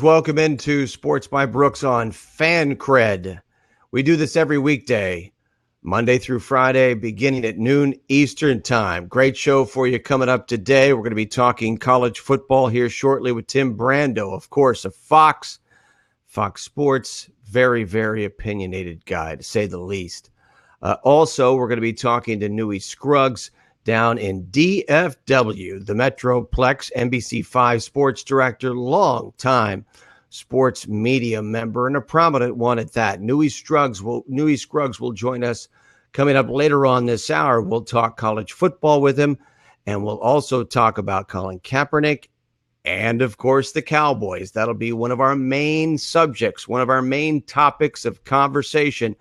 Welcome into Sports by Brooks on Fancred. We do this every weekday, Monday through Friday, beginning at noon Eastern time. Great show for you coming up today. We're going to be talking college football here shortly with Tim Brando, of course, of Fox Sports. Very, very opinionated guy, to say the least. Also, we're going to be talking to Newey Scruggs down in DFW, the Metroplex, NBC5 sports director, long-time sports media member, and a prominent one at that. Newey Scruggs will join us coming up later on this hour. We'll talk college football with him, and we'll also talk about Colin Kaepernick and, of course, the Cowboys. That'll be one of our main subjects, one of our main topics of conversation.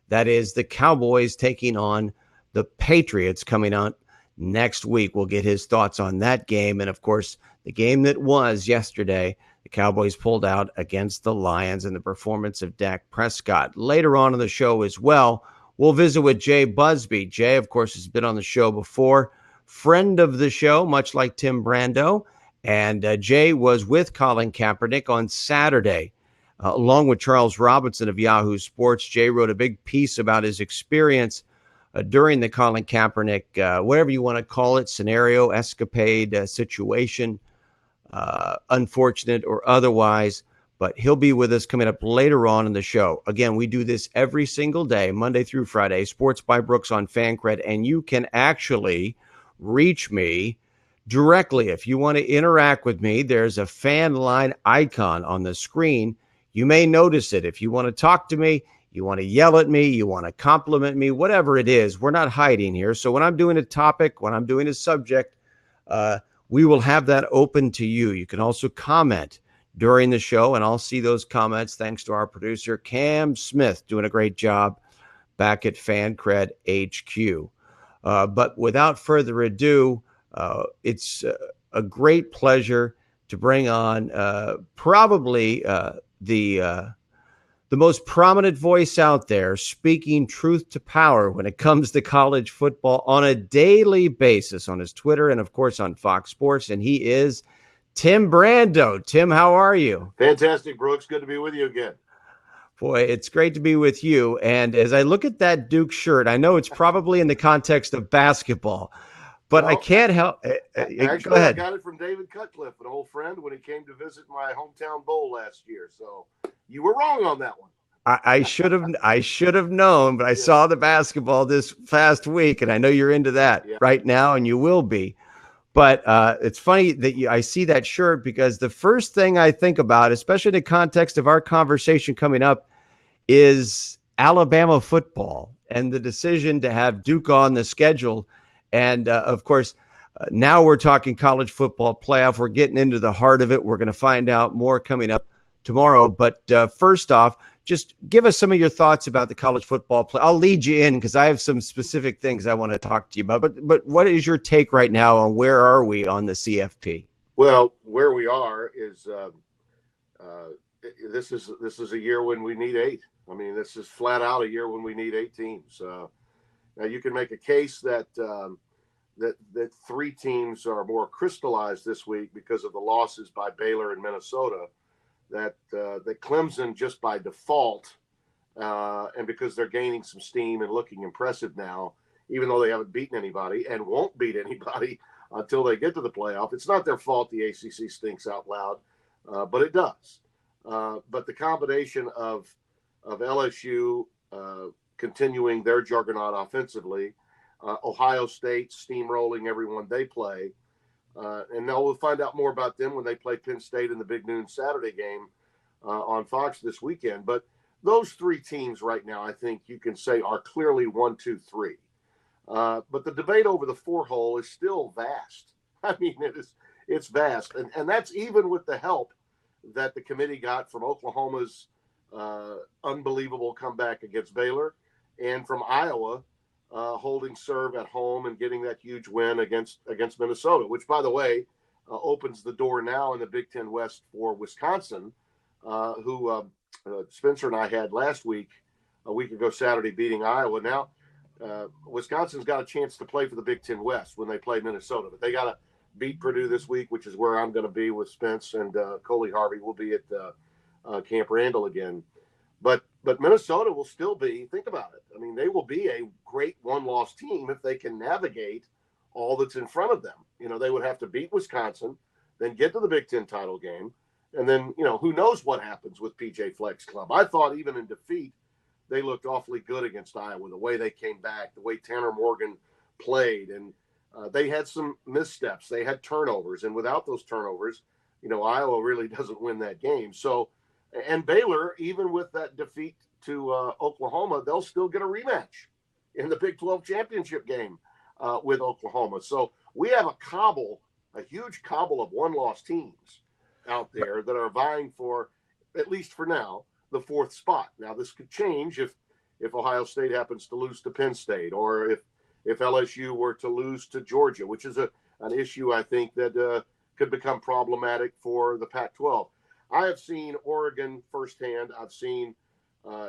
That is the Cowboys taking on the Patriots coming out next week. We'll get his thoughts on that game. And, of course, the game that was yesterday, the Cowboys pulled out against the Lions and the performance of Dak Prescott. Later on in the show as well, we'll visit with Jay Busby. Jay, of course, has been on the show before, friend of the show, much like Tim Brando. And Jay was with Colin Kaepernick on Saturday. Along with Charles Robinson of Yahoo Sports, Jay wrote a big piece about his experience during the Colin Kaepernick, whatever you want to call it, scenario, escapade, situation, unfortunate or otherwise. But he'll be with us coming up later on in the show. Again, we do this every single day, Monday through Friday, Sports by Brooks on Fancred, and you can actually reach me directly. If you want to interact with me, there's a fan line icon on the screen. You may notice it. If you want to talk to me, you want to yell at me, you want to compliment me, whatever it is, we're not hiding here. So when I'm doing a topic, when I'm doing a subject, we will have that open to you. You can also comment during the show, and I'll see those comments thanks to our producer, Cam Smith, doing a great job back at Fancred HQ. But without further ado, it's a great pleasure to bring on probably the most prominent voice out there, speaking truth to power when it comes to college football on a daily basis on his Twitter and, of course, on Fox Sports. And he is Tim Brando. Tim, how are you? Fantastic, Brooks. Good to be with you again. Boy, it's great to be with you. And as I look at that Duke shirt, I know it's probably in the context of basketball, but I can't help. Actually, go ahead. I got it from David Cutcliffe, an old friend, when he came to visit my hometown bowl last year. So you were wrong on that one. I should have known, but I saw the basketball this past week, and I know you're into that right now, and you will be. But it's funny that I see that shirt, because the first thing I think about, especially in the context of our conversation coming up, is Alabama football and the decision to have Duke on the schedule. And, of course, now we're talking college football playoff. We're getting into the heart of it. We're going to find out more coming up tomorrow. But first off, just give us some of your thoughts about the college football play. I'll lead you in because I have some specific things I want to talk to you about. But what is your take right now on where are we on the CFP? Well, where we are is this is a year when we need 8. I mean, this is flat out a year when we need 8 teams. Now you can make a case that that 3 teams are more crystallized this week because of the losses by Baylor and Minnesota. That Clemson, just by default, and because they're gaining some steam and looking impressive now, even though they haven't beaten anybody and won't beat anybody until they get to the playoff. It's not their fault the ACC stinks out loud, but it does. But the combination of LSU continuing their juggernaut offensively, Ohio State steamrolling everyone they play, and now we'll find out more about them when they play Penn State in the big noon Saturday game on Fox this weekend. But those 3 teams right now, I think you can say, are clearly 1, 2, 3. But the debate over the 4-hole is still vast. I mean, it's vast. And that's even with the help that the committee got from Oklahoma's unbelievable comeback against Baylor, and from Iowa holding serve at home and getting that huge win against Minnesota, which, by the way, opens the door now in the Big Ten West for Wisconsin, who Spencer and I had last week, a week ago Saturday, beating Iowa. Now Wisconsin's got a chance to play for the Big Ten West when they play Minnesota, but they beat Purdue this week, which is where I'm going to be with Spence and Coley Harvey. Will be at Camp Randall again. But Minnesota will still be, think about it. I mean, they will be a great one-loss team if they can navigate all that's in front of them. You know, they would have to beat Wisconsin, then get to the Big Ten title game, and then, you know, who knows what happens with PJ Fleck's club. I thought even in defeat, they looked awfully good against Iowa, the way they came back, the way Tanner Morgan played. And they had some missteps. They had turnovers. And without those turnovers, you know, Iowa really doesn't win that game. So, and Baylor, even with that defeat to Oklahoma, they'll still get a rematch in the Big 12 championship game with Oklahoma. So we have a huge cobble of one-loss teams out there that are vying for, at least for now, the fourth spot. Now, this could change if Ohio State happens to lose to Penn State, or if LSU were to lose to Georgia, which is an issue I think that could become problematic for the Pac-12. I have seen Oregon firsthand. I've seen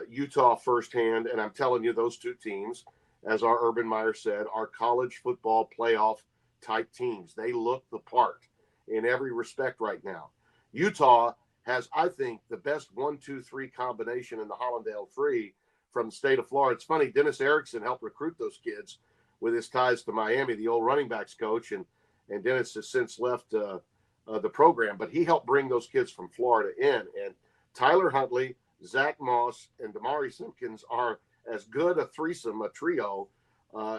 Utah firsthand, and I'm telling you, those two teams, as our Urban Meyer said, are college football playoff type teams. They look the part in every respect right now. Utah has, I think, the best 1-2-3 combination in the Hollandale Free from the state of Florida. It's funny, Dennis Erickson helped recruit those kids with his ties to Miami, the old running backs coach, and Dennis has since left the program, but he helped bring those kids from Florida in. And Tyler Huntley, Zach Moss, and Damari Simpkins are as good a threesome, a trio,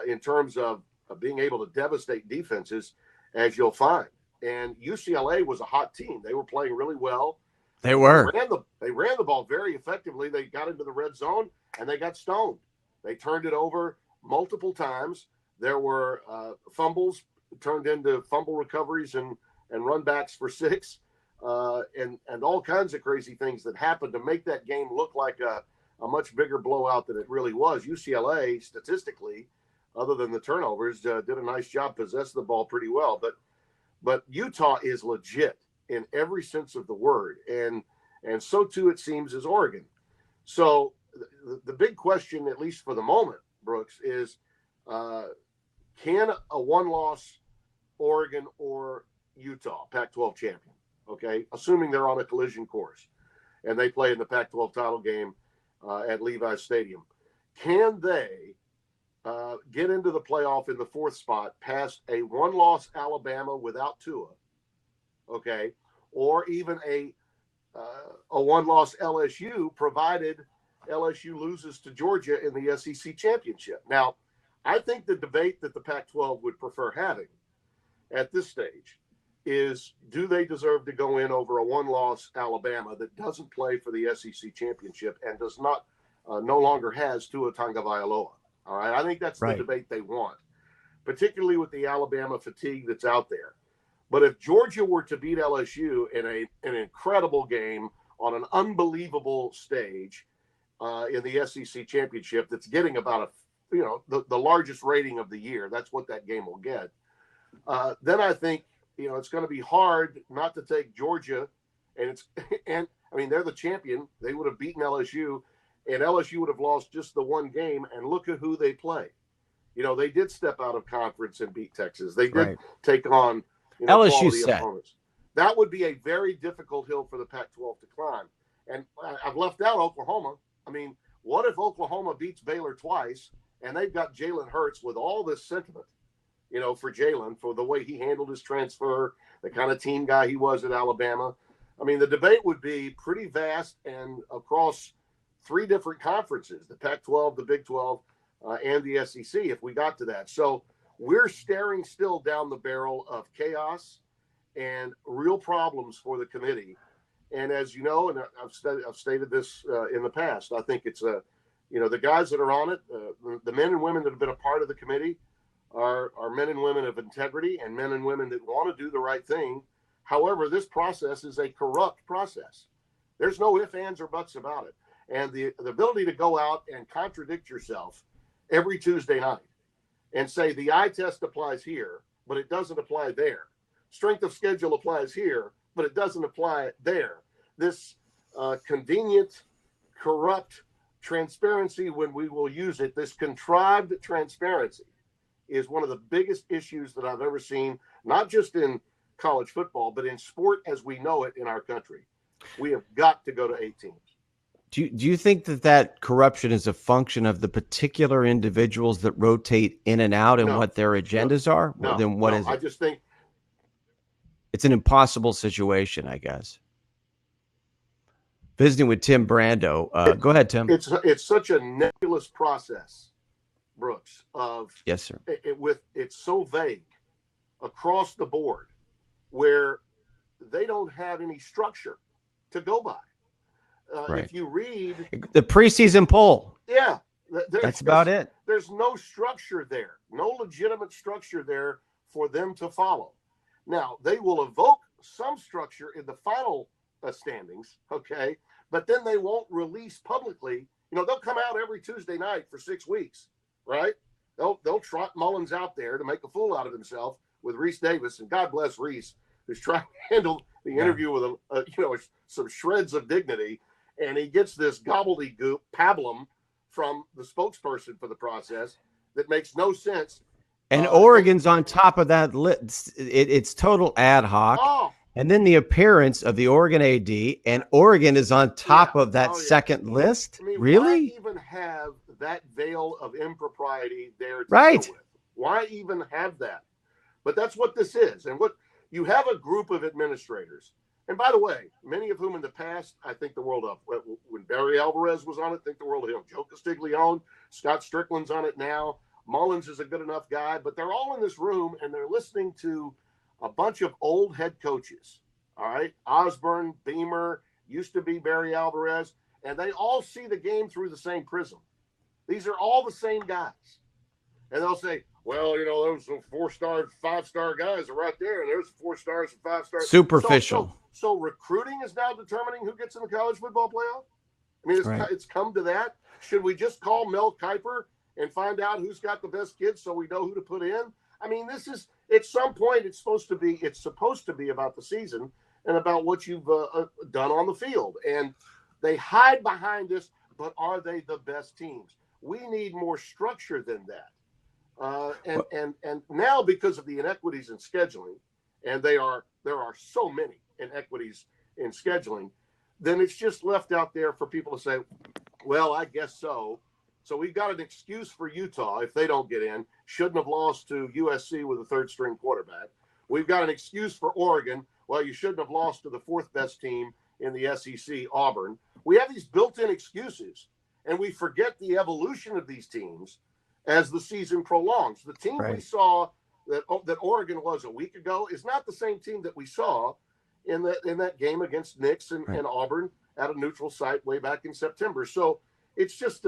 in terms of being able to devastate defenses as you'll find. And UCLA was a hot team. They were playing really well. They were. They ran the ball very effectively. They got into the red zone and they got stoned. They turned it over multiple times. There were fumbles turned into fumble recoveries and run backs for 6, and all kinds of crazy things that happened to make that game look like a much bigger blowout than it really was. UCLA, statistically, other than the turnovers, did a nice job, possessed the ball pretty well. But Utah is legit in every sense of the word, and so too it seems is Oregon. So the big question, at least for the moment, Brooks, is can a one-loss Oregon or Utah, Pac-12 champion, okay, assuming they're on a collision course and they play in the Pac-12 title game at Levi's Stadium, can they get into the playoff in the fourth spot past a one-loss Alabama without Tua, okay, or even a one-loss LSU, provided LSU loses to Georgia in the SEC championship? Now, I think the debate that the Pac-12 would prefer having at this stage is, do they deserve to go in over a one-loss Alabama that doesn't play for the SEC championship and does not no longer has Tua Tagovailoa? All right, I think that's right. The debate they want, particularly with the Alabama fatigue that's out there. But if Georgia were to beat LSU in an incredible game on an unbelievable stage in the SEC championship, that's getting about the largest rating of the year, that's what that game will get. Then I think it's going to be hard not to take Georgia, and I mean, they're the champion. They would have beaten LSU, and LSU would have lost just the one game. And look at who they play. They did step out of conference and beat Texas. They did take on LSU set. Opponents. That would be a very difficult hill for the Pac-12 to climb. And I've left out Oklahoma. I mean, what if Oklahoma beats Baylor twice, and they've got Jalen Hurts with all this sentiment, for Jalen, for the way he handled his transfer, the kind of team guy he was at Alabama? I mean, the debate would be pretty vast and across 3 different conferences, the Pac-12, the Big 12, and the SEC, if we got to that. So we're staring still down the barrel of chaos and real problems for the committee. And as you know, and I've stated this in the past, I think it's the guys that are on it, the men and women that have been a part of the committee are men and women of integrity and men and women that want to do the right thing. However, this process is a corrupt process. There's no ifs, ands, or buts about it. And the ability to go out and contradict yourself every Tuesday night and say the eye test applies here, but it doesn't apply there. Strength of schedule applies here, but it doesn't apply there. This convenient, corrupt transparency, when we will use it, this contrived transparency, is one of the biggest issues that I've ever seen, not just in college football, but in sport as we know it in our country. We have got to go to 8 teams. Do you think that corruption is a function of the particular individuals that rotate in and out and what their agendas are? Then what is it? I just think it's an impossible situation, I guess. Visiting with Tim Brando. Go ahead, Tim. It's such a nebulous process, Brooks. Yes, sir. It's so vague across the board, where they don't have any structure to go by. Right. If you read the preseason poll, that's about it. There's no structure there, no legitimate structure there for them to follow. Now, they will evoke some structure in the final standings, okay, but then they won't release publicly. They'll come out every Tuesday night for 6 weeks, right? They'll trot Mullins out there to make a fool out of himself with Reese Davis, and God bless Reese, who's trying to handle the interview with some shreds of dignity. And he gets this gobbledygook pablum from the spokesperson for the process that makes no sense. And Oregon's on top of that list. It's total ad hoc. Oh. And then the appearance of the Oregon AD, and Oregon is on top of that second list. I mean, really? Why even have that veil of impropriety there to right. deal with? Why even have that? But that's what this is. And what you have a group of administrators. And by the way, many of whom in the past, I think the world of. When Barry Alvarez was on it, think the world of him. Joe Castiglione, Scott Strickland's on it now. Mullins is a good enough guy, but they're all in this room and they're listening to a bunch of old head coaches. All right. Osborne, Beamer, used to be Barry Alvarez, and they all see the game through the same prism. These are all the same guys. And they'll say, well, those 4-star, 5-star guys are right there, and there's 4 stars and 5 stars. Superficial. So recruiting is now determining who gets in the college football playoff? I mean, it's come to that. Should we just call Mel Kiper and find out who's got the best kids so we know who to put in? I mean, this is, at some point, it's supposed to be about the season and about what you've done on the field. And they hide behind this, but are they the best teams? We need more structure than that. And now, because of the inequities in scheduling, and there are so many inequities in scheduling, then it's just left out there for people to say, well, I guess so. So we've got an excuse for Utah if they don't get in. Shouldn't have lost to USC with a 3rd-string quarterback. We've got an excuse for Oregon. Well, you shouldn't have lost to the 4th-best team in the SEC, Auburn. We have these built-in excuses, and we forget the evolution of these teams as the season prolongs. The team we saw that Oregon was a week ago is not the same team that we saw in that game against Nix and Auburn at a neutral site way back in September. So it's just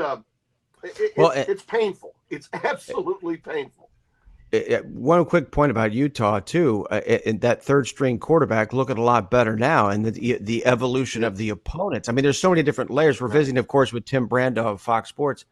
it's painful. It's absolutely painful. One quick point about Utah too, and that 3rd-string quarterback looking a lot better now, and the evolution of the opponents. I mean, there's so many different layers. We're visiting, of course, with Tim Brando of Fox Sports,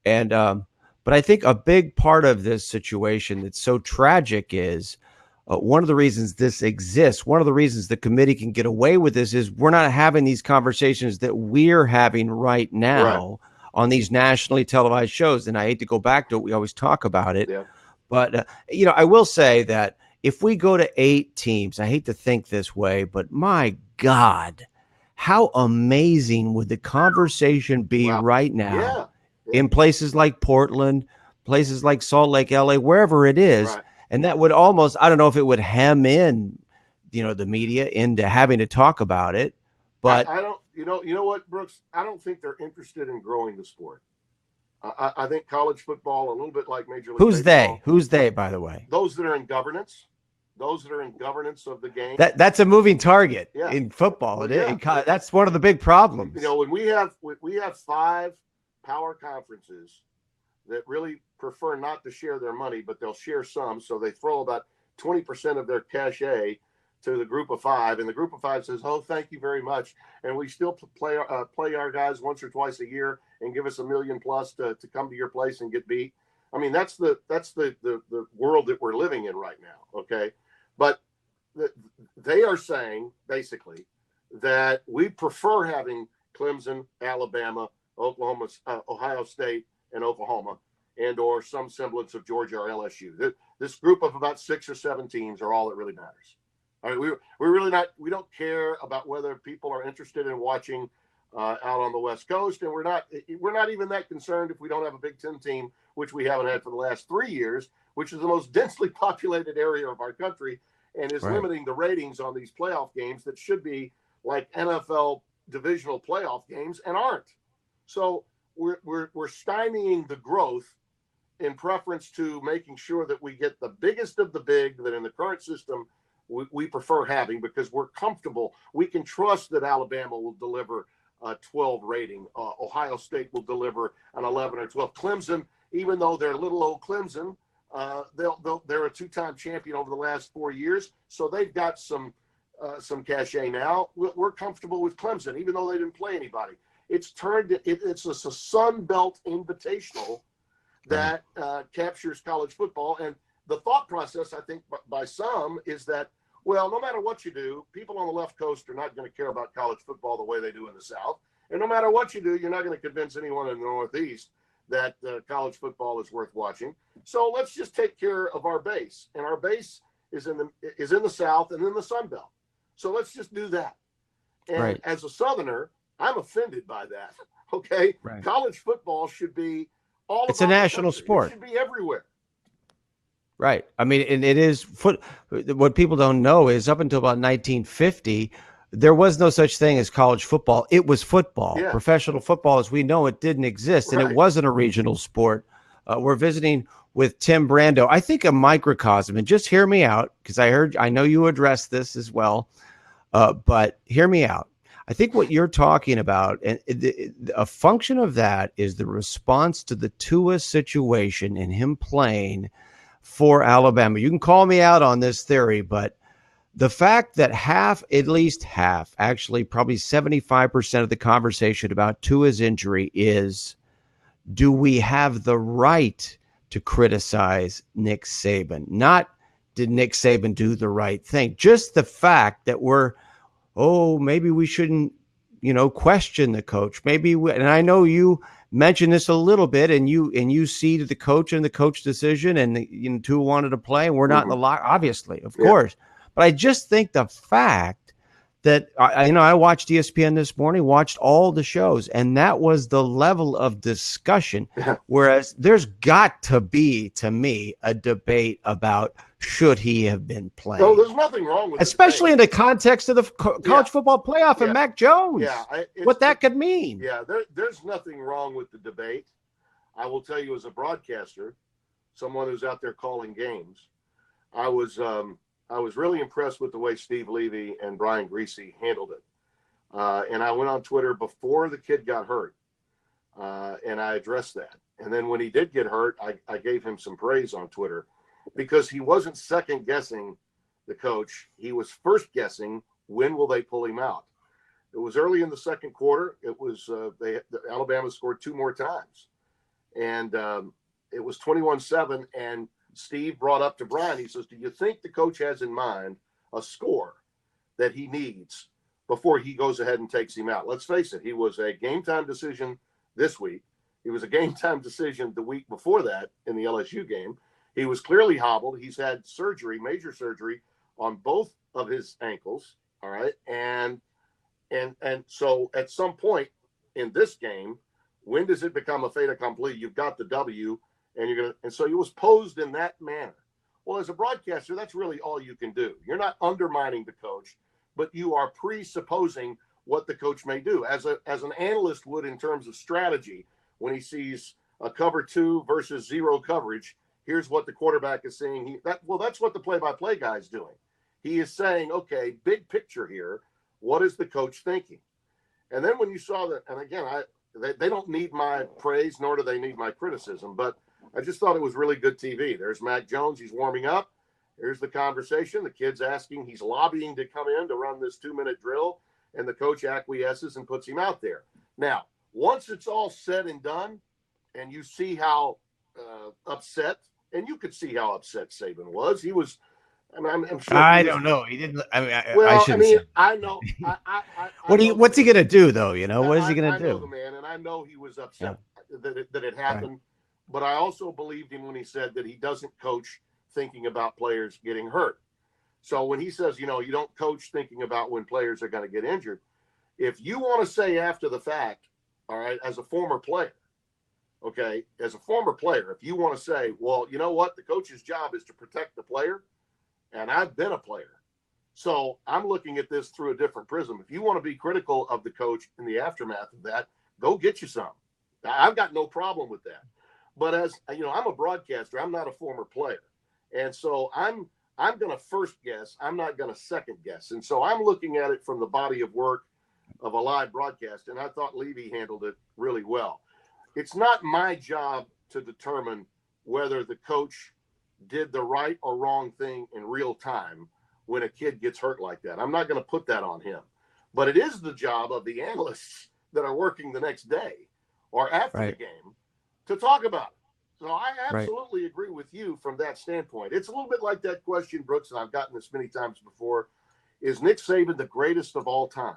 and but I think a big part of this situation that's so tragic is one of the reasons this exists. One of the reasons the committee can get away with this is we're not having these conversations that we're having right now on these nationally televised shows. And I hate to go back to it. We always talk about it. Yeah. But, I will say that if we go to 8 teams, I hate to think this way, but my God, how amazing would the conversation be right now in places like Portland, places like Salt Lake, LA, wherever it is. Right. And that would almost, I don't know if it would hem in, the media into having to talk about it. But I don't, you know what, Brooks? I don't think they're interested in growing the sport. I think college football, a little bit like Major League Baseball. Who's they, by the way? Those that are in governance. Those that are in governance of the game. That's a moving target in football. That's one of the big problems. When we have 5 power conferences that really prefer not to share their money, but they'll share some. So they throw about 20% of their cachet to the group of 5, and the group of 5 says, "Oh, thank you very much," and we still play our guys once or twice a year and give us $1 million plus to come to your place and get beat. I mean, that's the world that we're living in right now. Okay, but they are saying basically that we prefer having Clemson, Alabama, Oklahoma, Ohio State, and Oklahoma, and or some semblance of Georgia or LSU. This group of about 6 or 7 teams are all that really matters. I mean, we're really not. We don't care about whether people are interested in watching out on the West Coast, and we're not even that concerned if we don't have a Big Ten team, which we haven't had for the last 3 years, which is the most densely populated area of our country, and is limiting the ratings on these playoff games that should be like NFL divisional playoff games and aren't. So we're stymieing the growth in preference to making sure that we get the biggest of the big that in the current system we prefer having, because we're comfortable. We can trust that Alabama will deliver a 12 rating. Ohio State will deliver an 11 or 12. Clemson, even though they're little old Clemson, they're a 2-time champion over the last 4 years, so they've got some cachet now. We're comfortable with Clemson, even though they didn't play anybody. It's it's a Sun Belt Invitational that captures college football. And the thought process, I think, by some is that, well, no matter what you do, people on the left coast are not going to care about college football the way they do in the South. And no matter what you do, you're not going to convince anyone in the Northeast that college football is worth watching. So let's just take care of our base. And our base is in the South and in the Sun Belt. So let's just do that. And as a Southerner, I'm offended by that. Okay. Right. College football should be all. It's a national sport. It should be everywhere. Right. I mean, and it is what people don't know is up until about 1950, there was no such thing as college football. It was football. Yeah. Professional football, as we know it, didn't exist, and it wasn't a regional sport. We're visiting with Tim Brando. I think a microcosm, and just hear me out, because I know you addressed this as well, but hear me out. I think what you're talking about, and a function of that is the response to the Tua situation and him playing for Alabama. You can call me out on this theory, but the fact that at least half, actually probably 75% of the conversation about Tua's injury is, do we have the right to criticize Nick Saban? Not did Nick Saban do the right thing? Just the fact that maybe we shouldn't, question the coach. And I know you mentioned this a little bit, and you see to the coach and the coach decision, and Tua wanted to play, and we're not in the lock, obviously, of course. But I just think the fact that I watched ESPN this morning, watched all the shows, and that was the level of discussion. Whereas there's got to be, to me, a debate about should he have been playing. No, there's nothing wrong with it, especially in the context of the college football playoff and Mac Jones. What that could mean. Yeah, there's nothing wrong with the debate. I will tell you, as a broadcaster, someone who's out there calling games, I was really impressed with the way Steve Levy and Brian Griese handled it. And I went on Twitter before the kid got hurt, and I addressed that. And then when he did get hurt, I gave him some praise on Twitter, because he wasn't second guessing the coach. He was first guessing, when will they pull him out? It was early in the second quarter. It was Alabama scored 2 more times, and it was 21-7. And Steve brought up to Brian, he says, do you think the coach has in mind a score that he needs before he goes ahead and takes him out? Let's face it, he was a game time decision this week. He was a game time decision the week before that in the LSU game. He was clearly hobbled. He's had surgery, major surgery, on both of his ankles. All right. And so at some point in this game, when does it become a fait accompli? You've got the W, and so he was posed in that manner. Well, as a broadcaster, that's really all you can do. You're not undermining the coach, but you are presupposing what the coach may do, as an analyst would in terms of strategy. When he sees a cover 2 versus 0 coverage, here's what the quarterback is saying. That's what the play-by-play guy is doing. He is saying, okay, big picture here, what is the coach thinking? And then when you saw that, and again, they don't need my praise, nor do they need my criticism, but I just thought it was really good TV. There's Mac Jones. He's warming up. Here's the conversation. The kid's asking. He's lobbying to come in to run this 2-minute drill, and the coach acquiesces and puts him out there. Now, once it's all said and done, and you see how upset, and you could see how upset Saban was. He was. I'm sure. I don't know. He didn't. I mean, I know. What's he gonna do though? What is he gonna do? I know the man, and I know he was upset that it happened. Right. But I also believed him when he said that he doesn't coach thinking about players getting hurt. So when he says, you don't coach thinking about when players are going to get injured, if you want to say after the fact, all right, as a former player, okay, as a former player, if you want to say, well, you know what, the coach's job is to protect the player, and I've been a player. So I'm looking at this through a different prism. If you want to be critical of the coach in the aftermath of that, go get you some. I've got no problem with that. But as I'm a broadcaster, I'm not a former player. And so I'm going to first guess. I'm not going to second guess. And so I'm looking at it from the body of work of a live broadcast. And I thought Levy handled it really well. It's not my job to determine whether the coach did the right or wrong thing in real time when a kid gets hurt like that. I'm not going to put that on him. But it is the job of the analysts that are working the next day or after the game to talk about it. So I absolutely agree with you from that standpoint. It's a little bit like that question, Brooks, and I've gotten this many times before. Is Nick Saban the greatest of all time?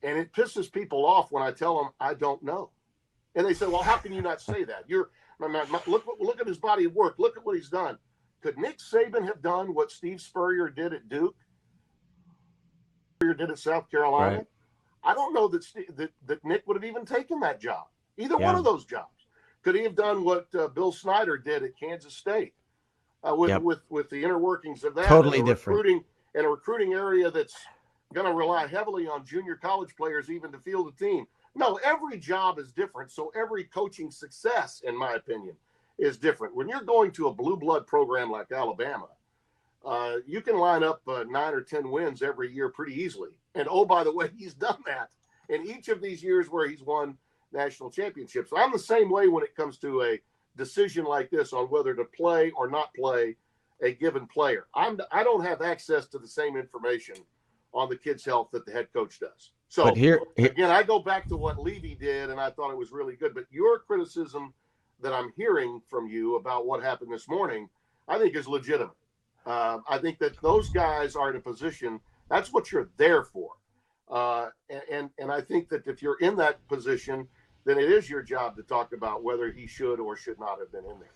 And it pisses people off when I tell them I don't know. And they say, well, how can you not say that? Look at his body of work. Look at what he's done. Could Nick Saban have done what Steve Spurrier did at Duke? Spurrier did at South Carolina? Right. I don't know that Nick would have even taken that job. Either one of those jobs. Could he have done what Bill Snyder did at Kansas State with the inner workings of that? Totally different. In a recruiting area that's going to rely heavily on junior college players even to field a team. No, every job is different. So every coaching success, in my opinion, is different. When you're going to a blue blood program like Alabama, you can line up 9 or 10 wins every year pretty easily. And, oh, by the way, he's done that in each of these years where he's won national championships. So I'm the same way when it comes to a decision like this on whether to play or not play a given player. I don't have access to the same information on the kid's health that the head coach does. So again, I go back to what Levy did, and I thought it was really good. But your criticism that I'm hearing from you about what happened this morning, I think is legitimate. I think that those guys are in a position, that's what you're there for. And I think that if you're in that position, then it is your job to talk about whether he should or should not have been in there.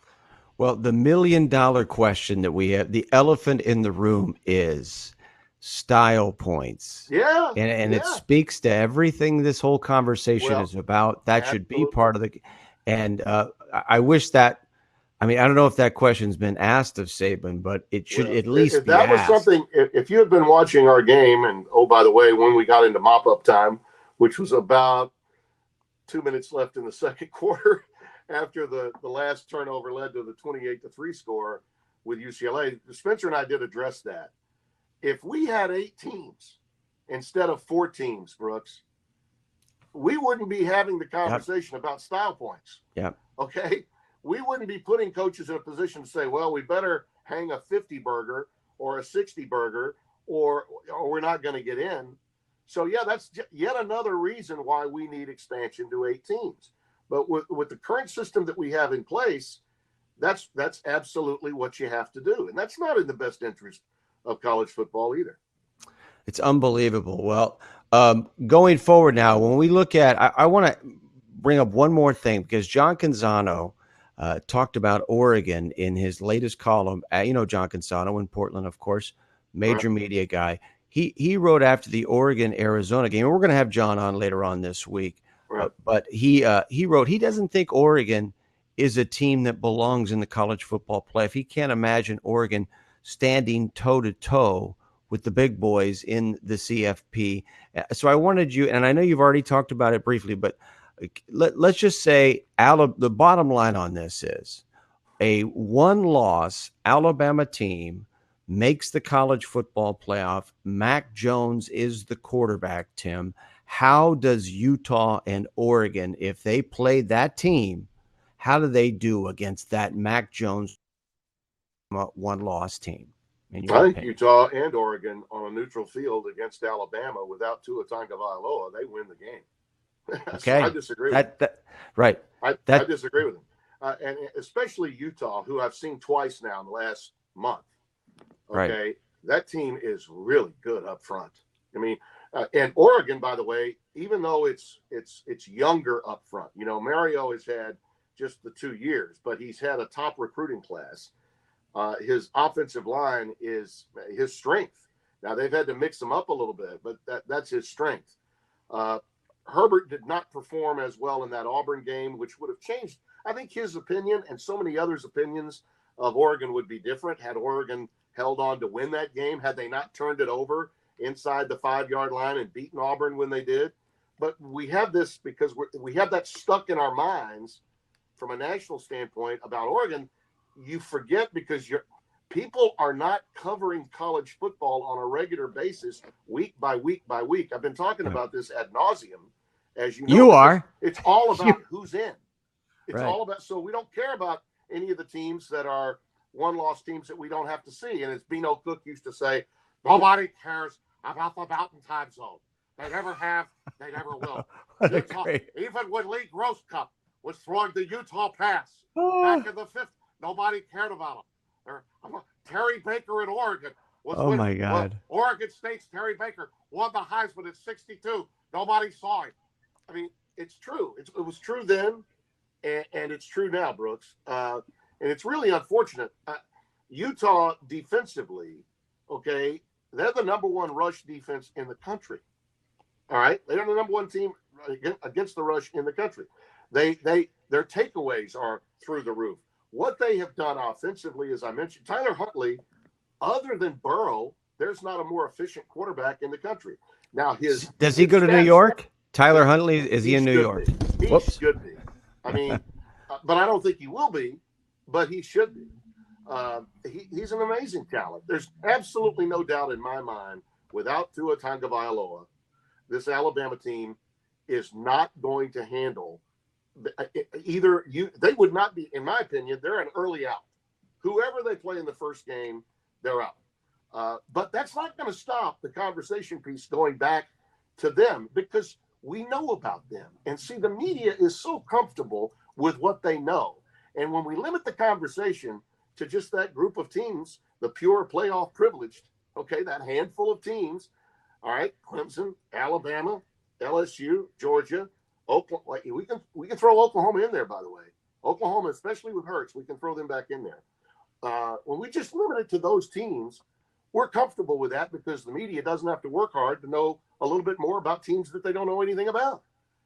Well, the $1 million question that we have, the elephant in the room, is style points. Yeah. And it speaks to everything this whole conversation is about. That should be part of the, and I wish that, I don't know if that question's been asked of Saban, but it should at least be asked. That was something, if you had been watching our game, and oh, by the way, when we got into mop-up time, which was about 2 minutes left in the second quarter, after the last turnover led to the 28-3 score with UCLA, Spencer and I did address that. If we had 8 teams instead of 4 teams, Brooks, we wouldn't be having the conversation about style points. Yeah. Okay? We wouldn't be putting coaches in a position to say, well, we better hang a 50 burger or a 60 burger or we're not going to get in. So, yeah, that's yet another reason why we need expansion to 8 teams. But with the current system that we have in place, that's absolutely what you have to do. And that's not in the best interest of college football either. It's unbelievable. Well, going forward now, when we look at, I want to bring up one more thing, because John Canzano talked about Oregon in his latest column. John Canzano in Portland, of course, major media guy. He wrote after the Oregon-Arizona game, and we're going to have John on later on this week. But he wrote he doesn't think Oregon is a team that belongs in the college football playoff. He can't imagine Oregon standing toe-to-toe with the big boys in the CFP. So I wanted you, and I know you've already talked about it briefly, but let's just say the bottom line on this is a one-loss Alabama team makes the college football playoff. Mac Jones is the quarterback, Tim. How does Utah and Oregon, if they play that team, how do they do against that Mac Jones one-loss team? I think Utah and Oregon on a neutral field against Alabama without Tua Tagovailoa, they win the game. Okay, so I disagree with that. Right. I disagree with them, and especially Utah, who I've seen twice now in the last month. Okay, that team is really good up front. And Oregon, by the way, even though it's younger up front, Mario has had just the 2 years, but he's had a top recruiting class. His offensive line is his strength. Now they've had to mix him up a little bit, but that's his strength. Herbert did not perform as well in that Auburn game, which would have changed. I think his opinion and so many others' opinions of Oregon would be different had Oregon held on to win that game, had they not turned it over inside the 5-yard line and beaten Auburn when they did. But we have this because we have that stuck in our minds from a national standpoint about Oregon. You forget because people are not covering college football on a regular basis, week by week by week. I've been talking about this ad nauseum, as you know. You are. It's all about who's in. It's right. all about. So we don't care about any of the teams that are one-loss teams that we don't have to see. And as Bino Cook used to say, nobody cares about the Mountain Time Zone. They never have. They never will. Even when Lee Grosscup was throwing the Utah Pass back in the 5th, nobody cared about him. Terry Baker in Oregon was my God. Oregon State's Terry Baker won the Heisman at 62. Nobody saw him. I mean, it's true. It was true then, and it's true now, Brooks. And it's really unfortunate. Utah defensively, okay, they're the number 1 rush defense in the country. All right, they're the number 1 team against the rush in the country. Their takeaways are through the roof. What they have done offensively, as I mentioned, Tyler Huntley, other than Burrow, there's not a more efficient quarterback in the country. Now, does he go to New York? Tyler Huntley, is he in New York? He should be. I mean, but I don't think he will be, but he should be. He's an amazing talent. There's absolutely no doubt in my mind, without Tua Tagovailoa, this Alabama team is not going to handle they would not be, in my opinion, they're an early out. Whoever they play in the first game, they're out. But that's not going to stop the conversation piece going back to them because we know about them. And see, the media is so comfortable with what they know. And when we limit the conversation to just that group of teams, the pure playoff privileged, okay, that handful of teams, all right, Clemson, Alabama, LSU, Georgia, Oklahoma, we can throw Oklahoma in there, by the way. Oklahoma, especially with Hurts, we can throw them back in there. When we just limit it to those teams, we're comfortable with that because the media doesn't have to work hard to know a little bit more about teams that they don't know anything about.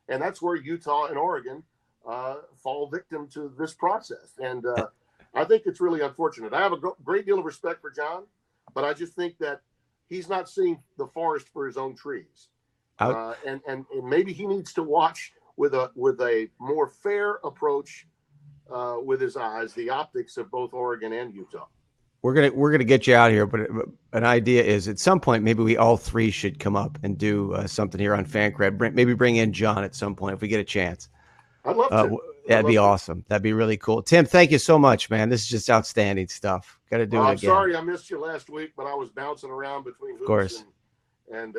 And that's where Utah and Oregon fall victim to this process. And I think it's really unfortunate. I have a great deal of respect for John, but I just think that he's not seeing the forest for his own trees. And maybe he needs to watch with a more fair approach with his eyes, the optics of both Oregon and Utah. We're gonna get you out here, but an idea is at some point maybe we all 3 should come up and do something here on Fancred. Maybe bring in John at some point if we get a chance. I'd love to. That'd be awesome. That'd be really cool. Tim, thank you so much, man. This is just outstanding stuff. Got to do it again. I'm sorry I missed you last week, but I was bouncing around between hoops and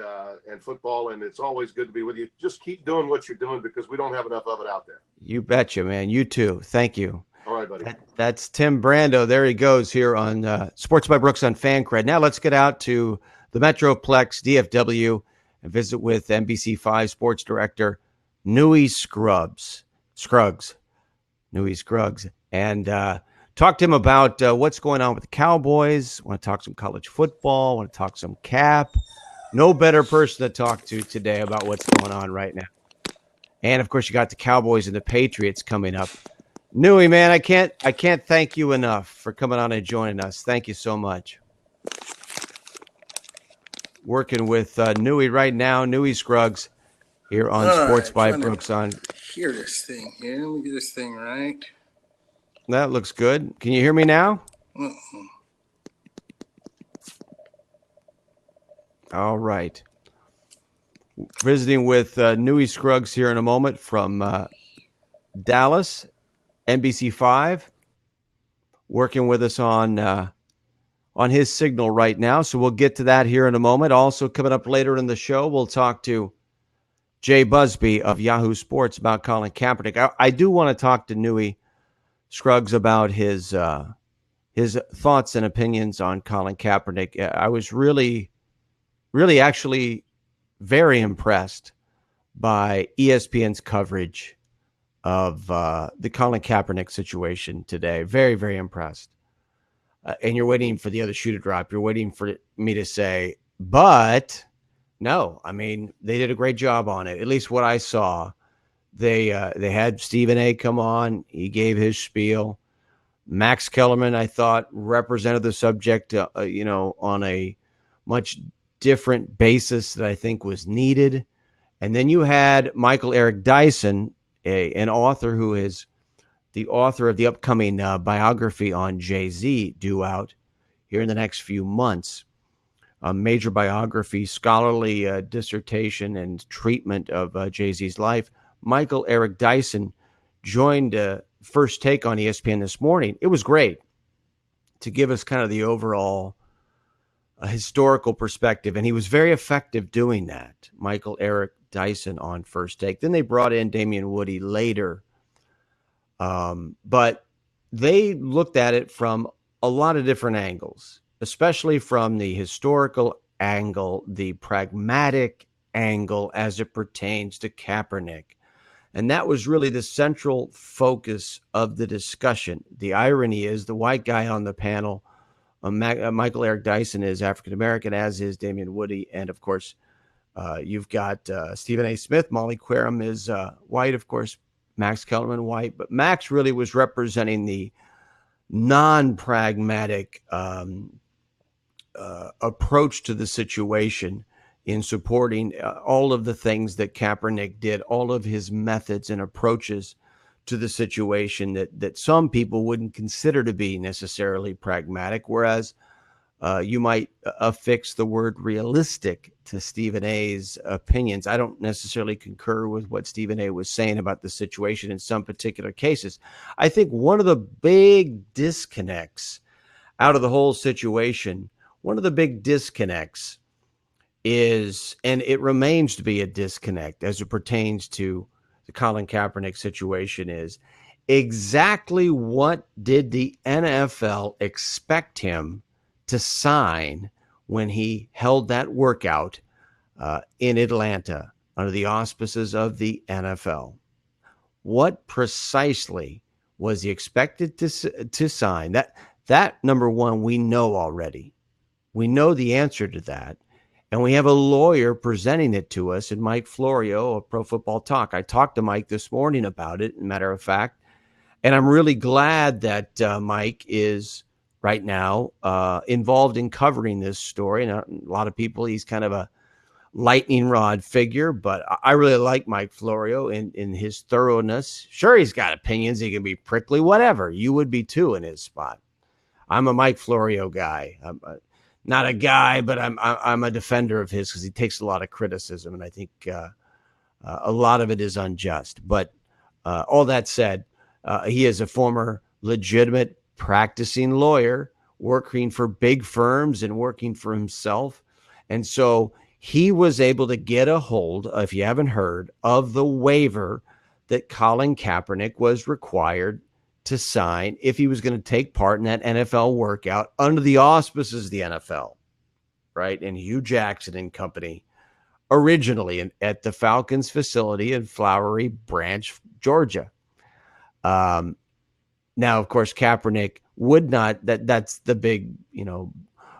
football, and it's always good to be with you. Just keep doing what you're doing because we don't have enough of it out there. You betcha, man. You too. Thank you. All right, buddy. That's Tim Brando. There he goes here on Sports by Brooks on Fancred. Now let's get out to the Metroplex DFW and visit with NBC5 Sports Director Nui Scruggs, and talk to him about what's going on with the Cowboys. Want to talk some college football. Want to talk some Cap. No better person to talk to today about what's going on right now. And of course, you got the Cowboys and the Patriots coming up. Nui, man, I can't thank you enough for coming on and joining us. Thank you so much. Working with Nui right now, Nui Scruggs here on Sports by Brooks on. Hear this thing here. Let me get this thing right. That looks good. Can you hear me now? All right. Visiting with Nui Scruggs here in a moment from Dallas, NBC5. Working with us on his signal right now. So we'll get to that here in a moment. Also coming up later in the show, we'll talk to Jay Busby of Yahoo Sports about Colin Kaepernick. I do want to talk to Nui Scruggs about his thoughts and opinions on Colin Kaepernick. I was really actually very impressed by ESPN's coverage of the Colin Kaepernick situation today. Very, very impressed. and you're waiting for the other shoe to drop. You're waiting for me to say, but no, I mean, they did a great job on it. At least what I saw. They had Stephen A. come on. He gave his spiel. Max Kellerman, I thought, represented the subject, on a much different basis that I think was needed. And then you had Michael Eric Dyson, an author who is the author of the upcoming biography on Jay-Z, due out here in the next few months. A major biography, scholarly dissertation and treatment of Jay-Z's life. Michael Eric Dyson joined First Take on ESPN this morning. It was great to give us kind of the overall historical perspective, and he was very effective doing that. Michael Eric Dyson on First Take. Then they brought in Damian Woody later, but they looked at it from a lot of different angles, especially from the historical angle, the pragmatic angle as it pertains to Kaepernick. And that was really the central focus of the discussion. The irony is the white guy on the panel, Michael Eric Dyson, is African-American, as is Damian Woody. And, of course, you've got Stephen A. Smith. Molly Querim is white, of course. Max Kellerman, white. But Max really was representing the non-pragmatic approach to the situation in supporting all of the things that Kaepernick did, all of his methods and approaches to the situation that some people wouldn't consider to be necessarily pragmatic, whereas you might affix the word realistic to Stephen A.'s opinions. I don't necessarily concur with what Stephen A. was saying about the situation in some particular cases. I think one of the big disconnects out of the whole situation, one of the big disconnects is, and it remains to be a disconnect as it pertains to the Colin Kaepernick situation, is exactly what did the NFL expect him to sign when he held that workout in Atlanta under the auspices of the NFL? What precisely was he expected to sign? That number one, we know already. We know the answer to that. And we have a lawyer presenting it to us in Mike Florio of Pro Football Talk. I talked to Mike this morning about it, matter of fact, and I'm really glad that Mike is right now involved in covering this story. And a lot of people, he's kind of a lightning rod figure, but I really like Mike Florio in his thoroughness. Sure, he's got opinions. He can be prickly, whatever. You would be too in his spot. I'm a Mike Florio guy. I'm not a guy, but I'm a defender of his because he takes a lot of criticism, and I think a lot of it is unjust. But all that said, he is a former legitimate practicing lawyer working for big firms and working for himself. And so he was able to get a hold, if you haven't heard, of the waiver that Colin Kaepernick was required to sign if he was going to take part in that NFL workout under the auspices of the NFL, right? And Hugh Jackson and company, originally at the Falcons facility in Flowery Branch, Georgia. Now, of course, Kaepernick would not, that's the big,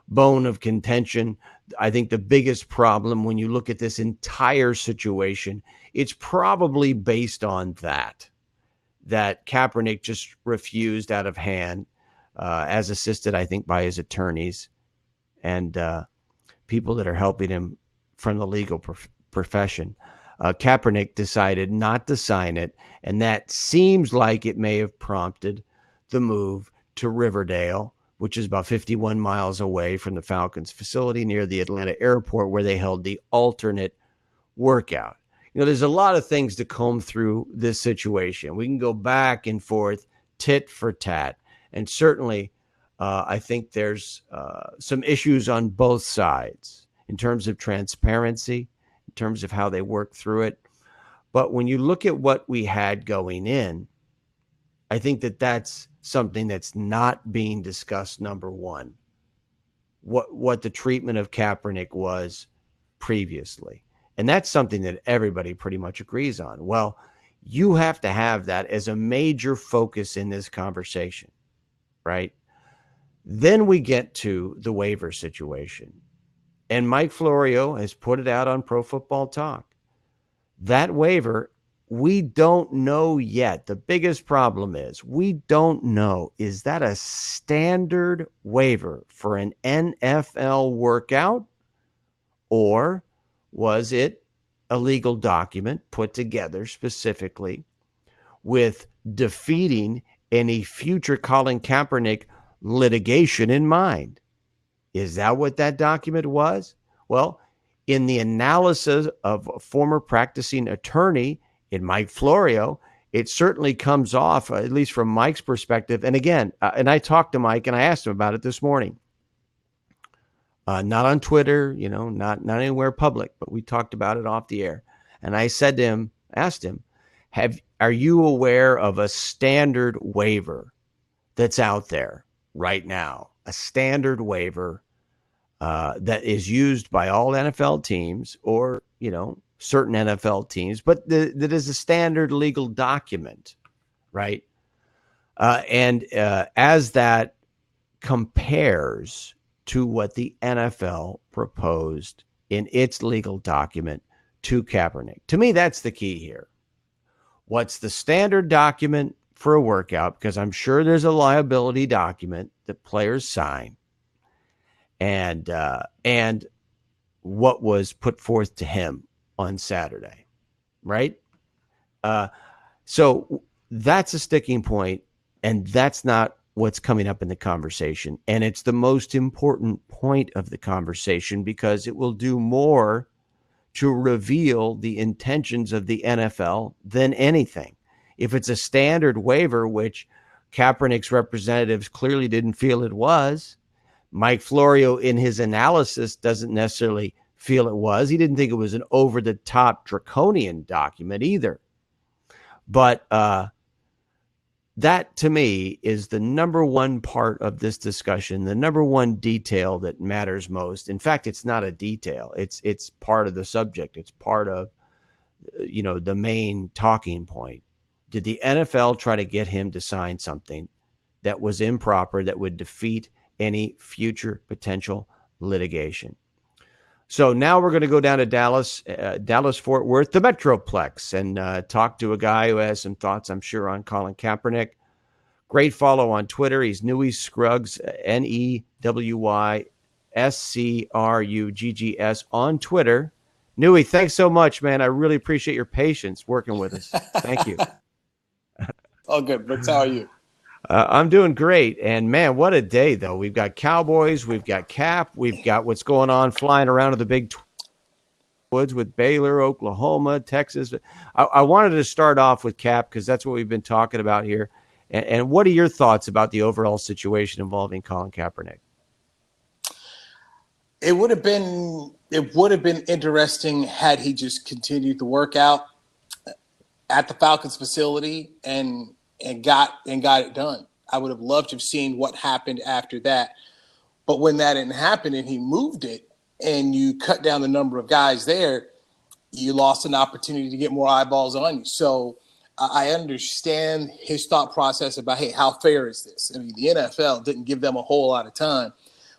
bone of contention. I think the biggest problem when you look at this entire situation, it's probably based on that Kaepernick just refused out of hand, as assisted, I think, by his attorneys and people that are helping him from the legal profession. Kaepernick decided not to sign it, and that seems like it may have prompted the move to Riverdale, which is about 51 miles away from the Falcons facility near the Atlanta airport, where they held the alternate workout. There's a lot of things to comb through this situation. We can go back and forth, tit for tat. And certainly, I think there's some issues on both sides in terms of transparency, in terms of how they work through it. But when you look at what we had going in, I think that's something that's not being discussed, number one, what the treatment of Kaepernick was previously. And that's something that everybody pretty much agrees on. Well, you have to have that as a major focus in this conversation, right? Then we get to the waiver situation. And Mike Florio has put it out on Pro Football Talk. That waiver, we don't know yet. The biggest problem is we don't know. Is that a standard waiver for an NFL workout? Or was it a legal document put together specifically with defeating any future Colin Kaepernick litigation in mind? Is that what that document was? Well, in the analysis of a former practicing attorney in Mike Florio, it certainly comes off, at least from Mike's perspective. And again, and I talked to Mike and I asked him about it this morning. Not on Twitter, not anywhere public, but we talked about it off the air. And I said to him, asked him, are you aware of a standard waiver that's out there right now? A standard waiver that is used by all NFL teams or, certain NFL teams, but that is a standard legal document, right? And as that compares to what the NFL proposed in its legal document to Kaepernick. To me, that's the key here. What's the standard document for a workout? Because I'm sure there's a liability document that players sign. And what was put forth to him on Saturday, right? So that's a sticking point, and that's not what's coming up in the conversation. And it's the most important point of the conversation because it will do more to reveal the intentions of the NFL than anything. If it's a standard waiver, which Kaepernick's representatives clearly didn't feel it was, Mike Florio in his analysis doesn't necessarily feel it was. He didn't think it was an over-the-top draconian document either. But that, to me, is the number one part of this discussion, the number one detail that matters most. In fact, it's not a detail. It's part of the subject. It's part of, the main talking point. Did the NFL try to get him to sign something that was improper, that would defeat any future potential litigation? So now we're going to go down to Dallas, Fort Worth, the Metroplex, and talk to a guy who has some thoughts, I'm sure, on Colin Kaepernick. Great follow on Twitter. He's Newy Scruggs, NEWYSCRUGGS on Twitter. Newy, thanks so much, man. I really appreciate your patience working with us. Thank you. All good, Brooks. How are you? I'm doing great. And, man, what a day, though. We've got Cowboys. We've got Cap. We've got what's going on flying around in the big woods with Baylor, Oklahoma, Texas. I wanted to start off with Cap because that's what we've been talking about here. And what are your thoughts about the overall situation involving Colin Kaepernick? It would have been interesting had he just continued the workout at the Falcons facility and got it done. I would have loved to have seen what happened after that. But when that didn't happen and he moved it and you cut down the number of guys there, you lost an opportunity to get more eyeballs on you. So I understand his thought process about, hey, how fair is this? I mean, the NFL didn't give them a whole lot of time,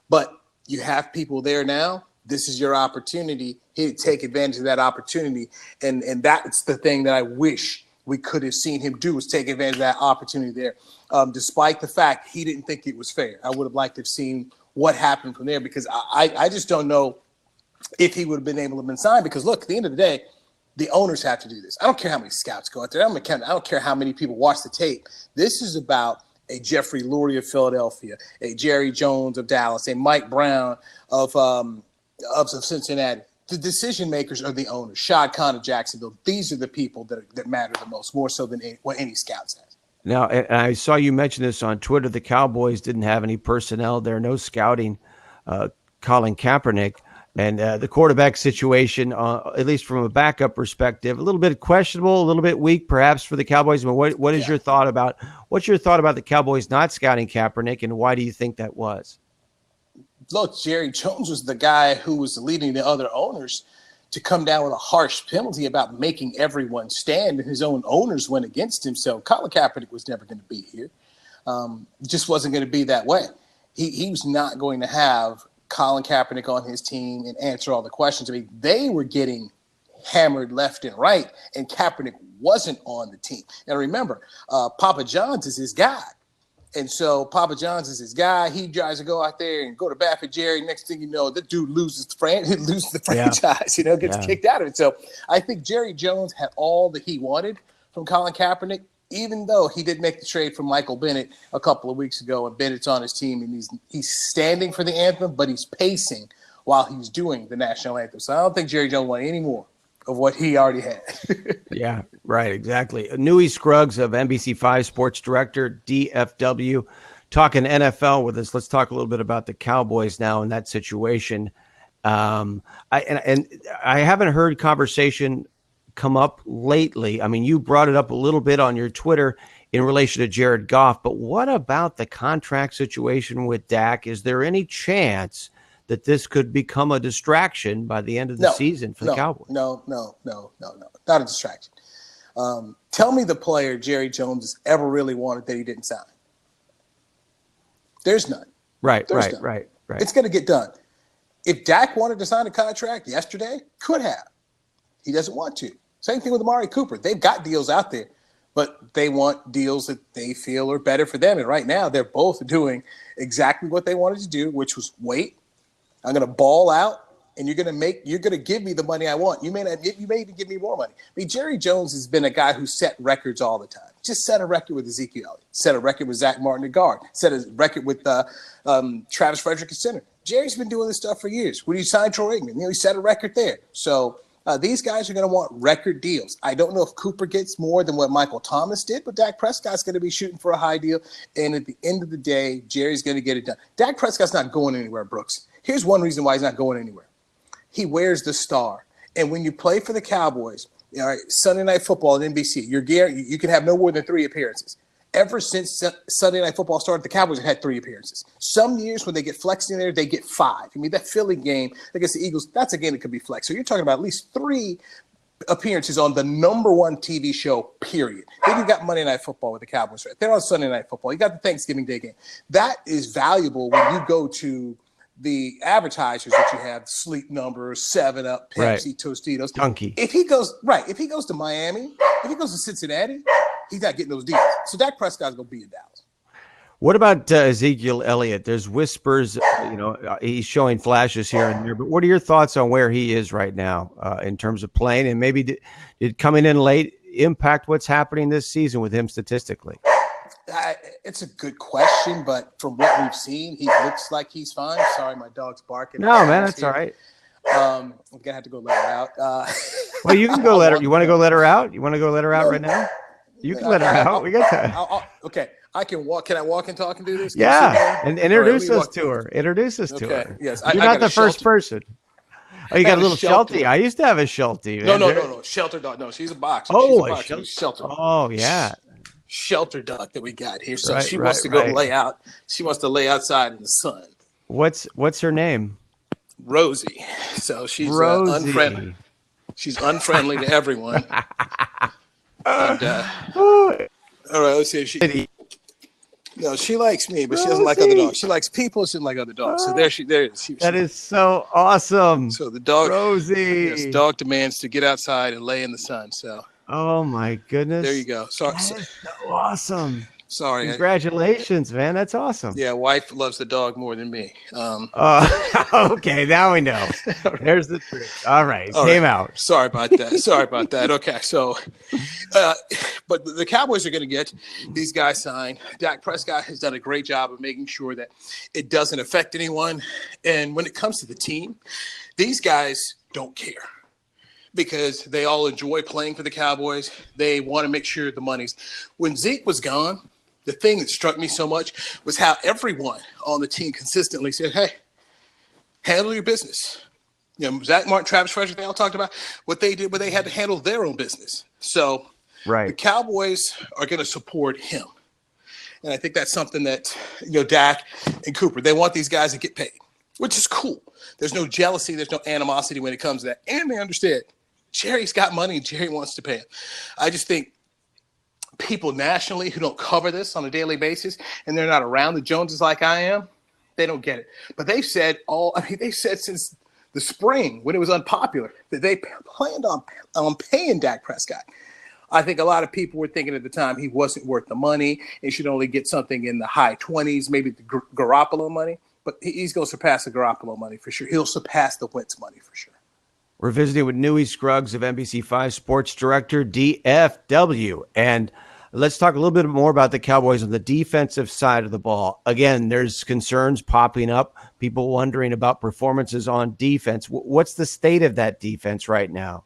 but you have people there now. This is your opportunity. He'd take advantage of that opportunity. And that's the thing that I wish we could have seen him do, was take advantage of that opportunity there. Despite the fact he didn't think it was fair. I would have liked to have seen what happened from there because I just don't know if he would have been able to have been signed because, look, at the end of the day, the owners have to do this. I don't care how many scouts go out there. I don't care how many people watch the tape. This is about a Jeffrey Lurie of Philadelphia, a Jerry Jones of Dallas, a Mike Brown of Cincinnati. The decision makers are the owners. Shad Khan of Jacksonville. These are the people that matter the most, more so than what any scout says. Now, and I saw you mention this on Twitter. The Cowboys didn't have any personnel there, no scouting Colin Kaepernick. And the quarterback situation, at least from a backup perspective, a little bit questionable, a little bit weak, perhaps for the Cowboys. But what is your thought about the Cowboys not scouting Kaepernick, and why do you think that was? Look, Jerry Jones was the guy who was leading the other owners to come down with a harsh penalty about making everyone stand, and his own owners went against him. So Colin Kaepernick was never going to be here. Just wasn't going to be that way. he was not going to have Colin Kaepernick on his team and answer all the questions. I mean, they were getting hammered left and right, and Kaepernick wasn't on the team. And remember, Papa John's is his guy. And so Papa John's is his guy. He tries to go out there and go to bat for Jerry. Next thing you know, the dude loses the franchise, gets kicked out of it. So I think Jerry Jones had all that he wanted from Colin Kaepernick, even though he did make the trade for Michael Bennett a couple of weeks ago, and Bennett's on his team, and he's standing for the anthem, but he's pacing while he's doing the national anthem. So I don't think Jerry Jones wanted any more of what he already had. Yeah, right, exactly. Newey Scruggs of NBC5 Sports Director, DFW, talking NFL with us. Let's talk a little bit about the Cowboys now in that situation. I haven't heard conversation come up lately. I mean, you brought it up a little bit on your Twitter in relation to Jared Goff, but what about the contract situation with Dak? Is there any chance that this could become a distraction by the end of the season for the Cowboys? No, not a distraction. Tell me the player Jerry Jones has ever really wanted that he didn't sign. There's none. Right. It's going to get done. If Dak wanted to sign a contract yesterday, could have. He doesn't want to. Same thing with Amari Cooper. They've got deals out there, but they want deals that they feel are better for them. And right now, they're both doing exactly what they wanted to do, which was wait. I'm going to ball out, and you're going to give me the money I want. You may even give me more money. I mean, Jerry Jones has been a guy who set records all the time. Just set a record with Ezekiel Elliott, set a record with Zach Martin at guard, set a record with Travis Frederick at center. Jerry's been doing this stuff for years. When he signed Troy Aikman, he set a record there. So these guys are going to want record deals. I don't know if Cooper gets more than what Michael Thomas did, but Dak Prescott's going to be shooting for a high deal. And at the end of the day, Jerry's going to get it done. Dak Prescott's not going anywhere, Brooks. Here's one reason why he's not going anywhere. He wears the star. And when you play for the Cowboys, Sunday Night Football at NBC, you can have no more than 3 appearances. Ever since Sunday Night Football started, the Cowboys have had 3 appearances. Some years when they get flexed in there, they get 5. I mean, that Philly game against the Eagles, that's a game that could be flexed. So you're talking about at least 3 appearances on the number 1 TV show, period. Then you got Monday Night Football with the Cowboys. Right? They're on Sunday Night Football. You got the Thanksgiving Day game. That is valuable when you go to the advertisers that you have, Sleep Number, 7-Up, Pepsi, Tostitos. Chunky. If he goes to Miami, if he goes to Cincinnati, he's not getting those deals. So Dak Prescott's going to be in Dallas. What about Ezekiel Elliott? There's whispers, he's showing flashes here and there, but what are your thoughts on where he is right now in terms of playing, and maybe did coming in late impact what's happening this season with him statistically? It's a good question, but from what we've seen, he looks like he's fine. Sorry, my dog's barking. No, man, that's all right. I'm going to have to go let her out. Well, you can go let her. You want to go let her out? You want to go let her out right now? You can let her out. We got time. Okay. I can walk. Can I walk and talk and do this? Yeah. And introduce us to her. Introduce us to her. Yes. You're not the first person. Oh, you got a little Sheltie. I used to have a Sheltie. No. Shelter dog. No, she's a boxer. Oh, she's a shelter. Oh, yeah. Shelter duck that we got here. So she wants to go lay out. She wants to lay outside in the sun. What's her name? Rosie. So she's unfriendly. She's unfriendly to everyone. And, all right, let's see if she. No, she likes me, but she doesn't like other dogs. She likes people. She doesn't like other dogs. So there she is. That is so awesome. So the dog, Rosie. Yes, dog demands to get outside and lay in the sun. So. Oh my goodness! There you go. Sorry, that is so awesome. Sorry. Congratulations, man. That's awesome. Yeah, wife loves the dog more than me. Okay, now we know. There's the truth. All right, came out. Sorry about that. Okay, so, but the Cowboys are going to get these guys signed. Dak Prescott has done a great job of making sure that it doesn't affect anyone. And when it comes to the team, these guys don't care, because they all enjoy playing for the Cowboys. They want to make sure the money's. When Zeke was gone, the thing that struck me so much was how everyone on the team consistently said, hey, handle your business. Zach Martin, Travis Frederick, they all talked about what they did, but they had to handle their own business. So the Cowboys are going to support him. And I think that's something that, Dak and Cooper, they want these guys to get paid, which is cool. There's no jealousy. There's no animosity when it comes to that. And they understand Jerry's got money. Jerry wants to pay him. I just think people nationally who don't cover this on a daily basis and they're not around the Joneses like I am, They don't get it. But they've said they said since the spring when it was unpopular that they planned on paying Dak Prescott. I think a lot of people were thinking at the time he wasn't worth the money. He should only get something in the high 20s, maybe the Garoppolo money. But he's going to surpass the Garoppolo money for sure. He'll surpass the Wentz money for sure. We're visiting with Newey Scruggs of NBC5 Sports Director, DFW. And let's talk a little bit more about the Cowboys on the defensive side of the ball. Again, there's concerns popping up, people wondering about performances on defense. What's the state of that defense right now?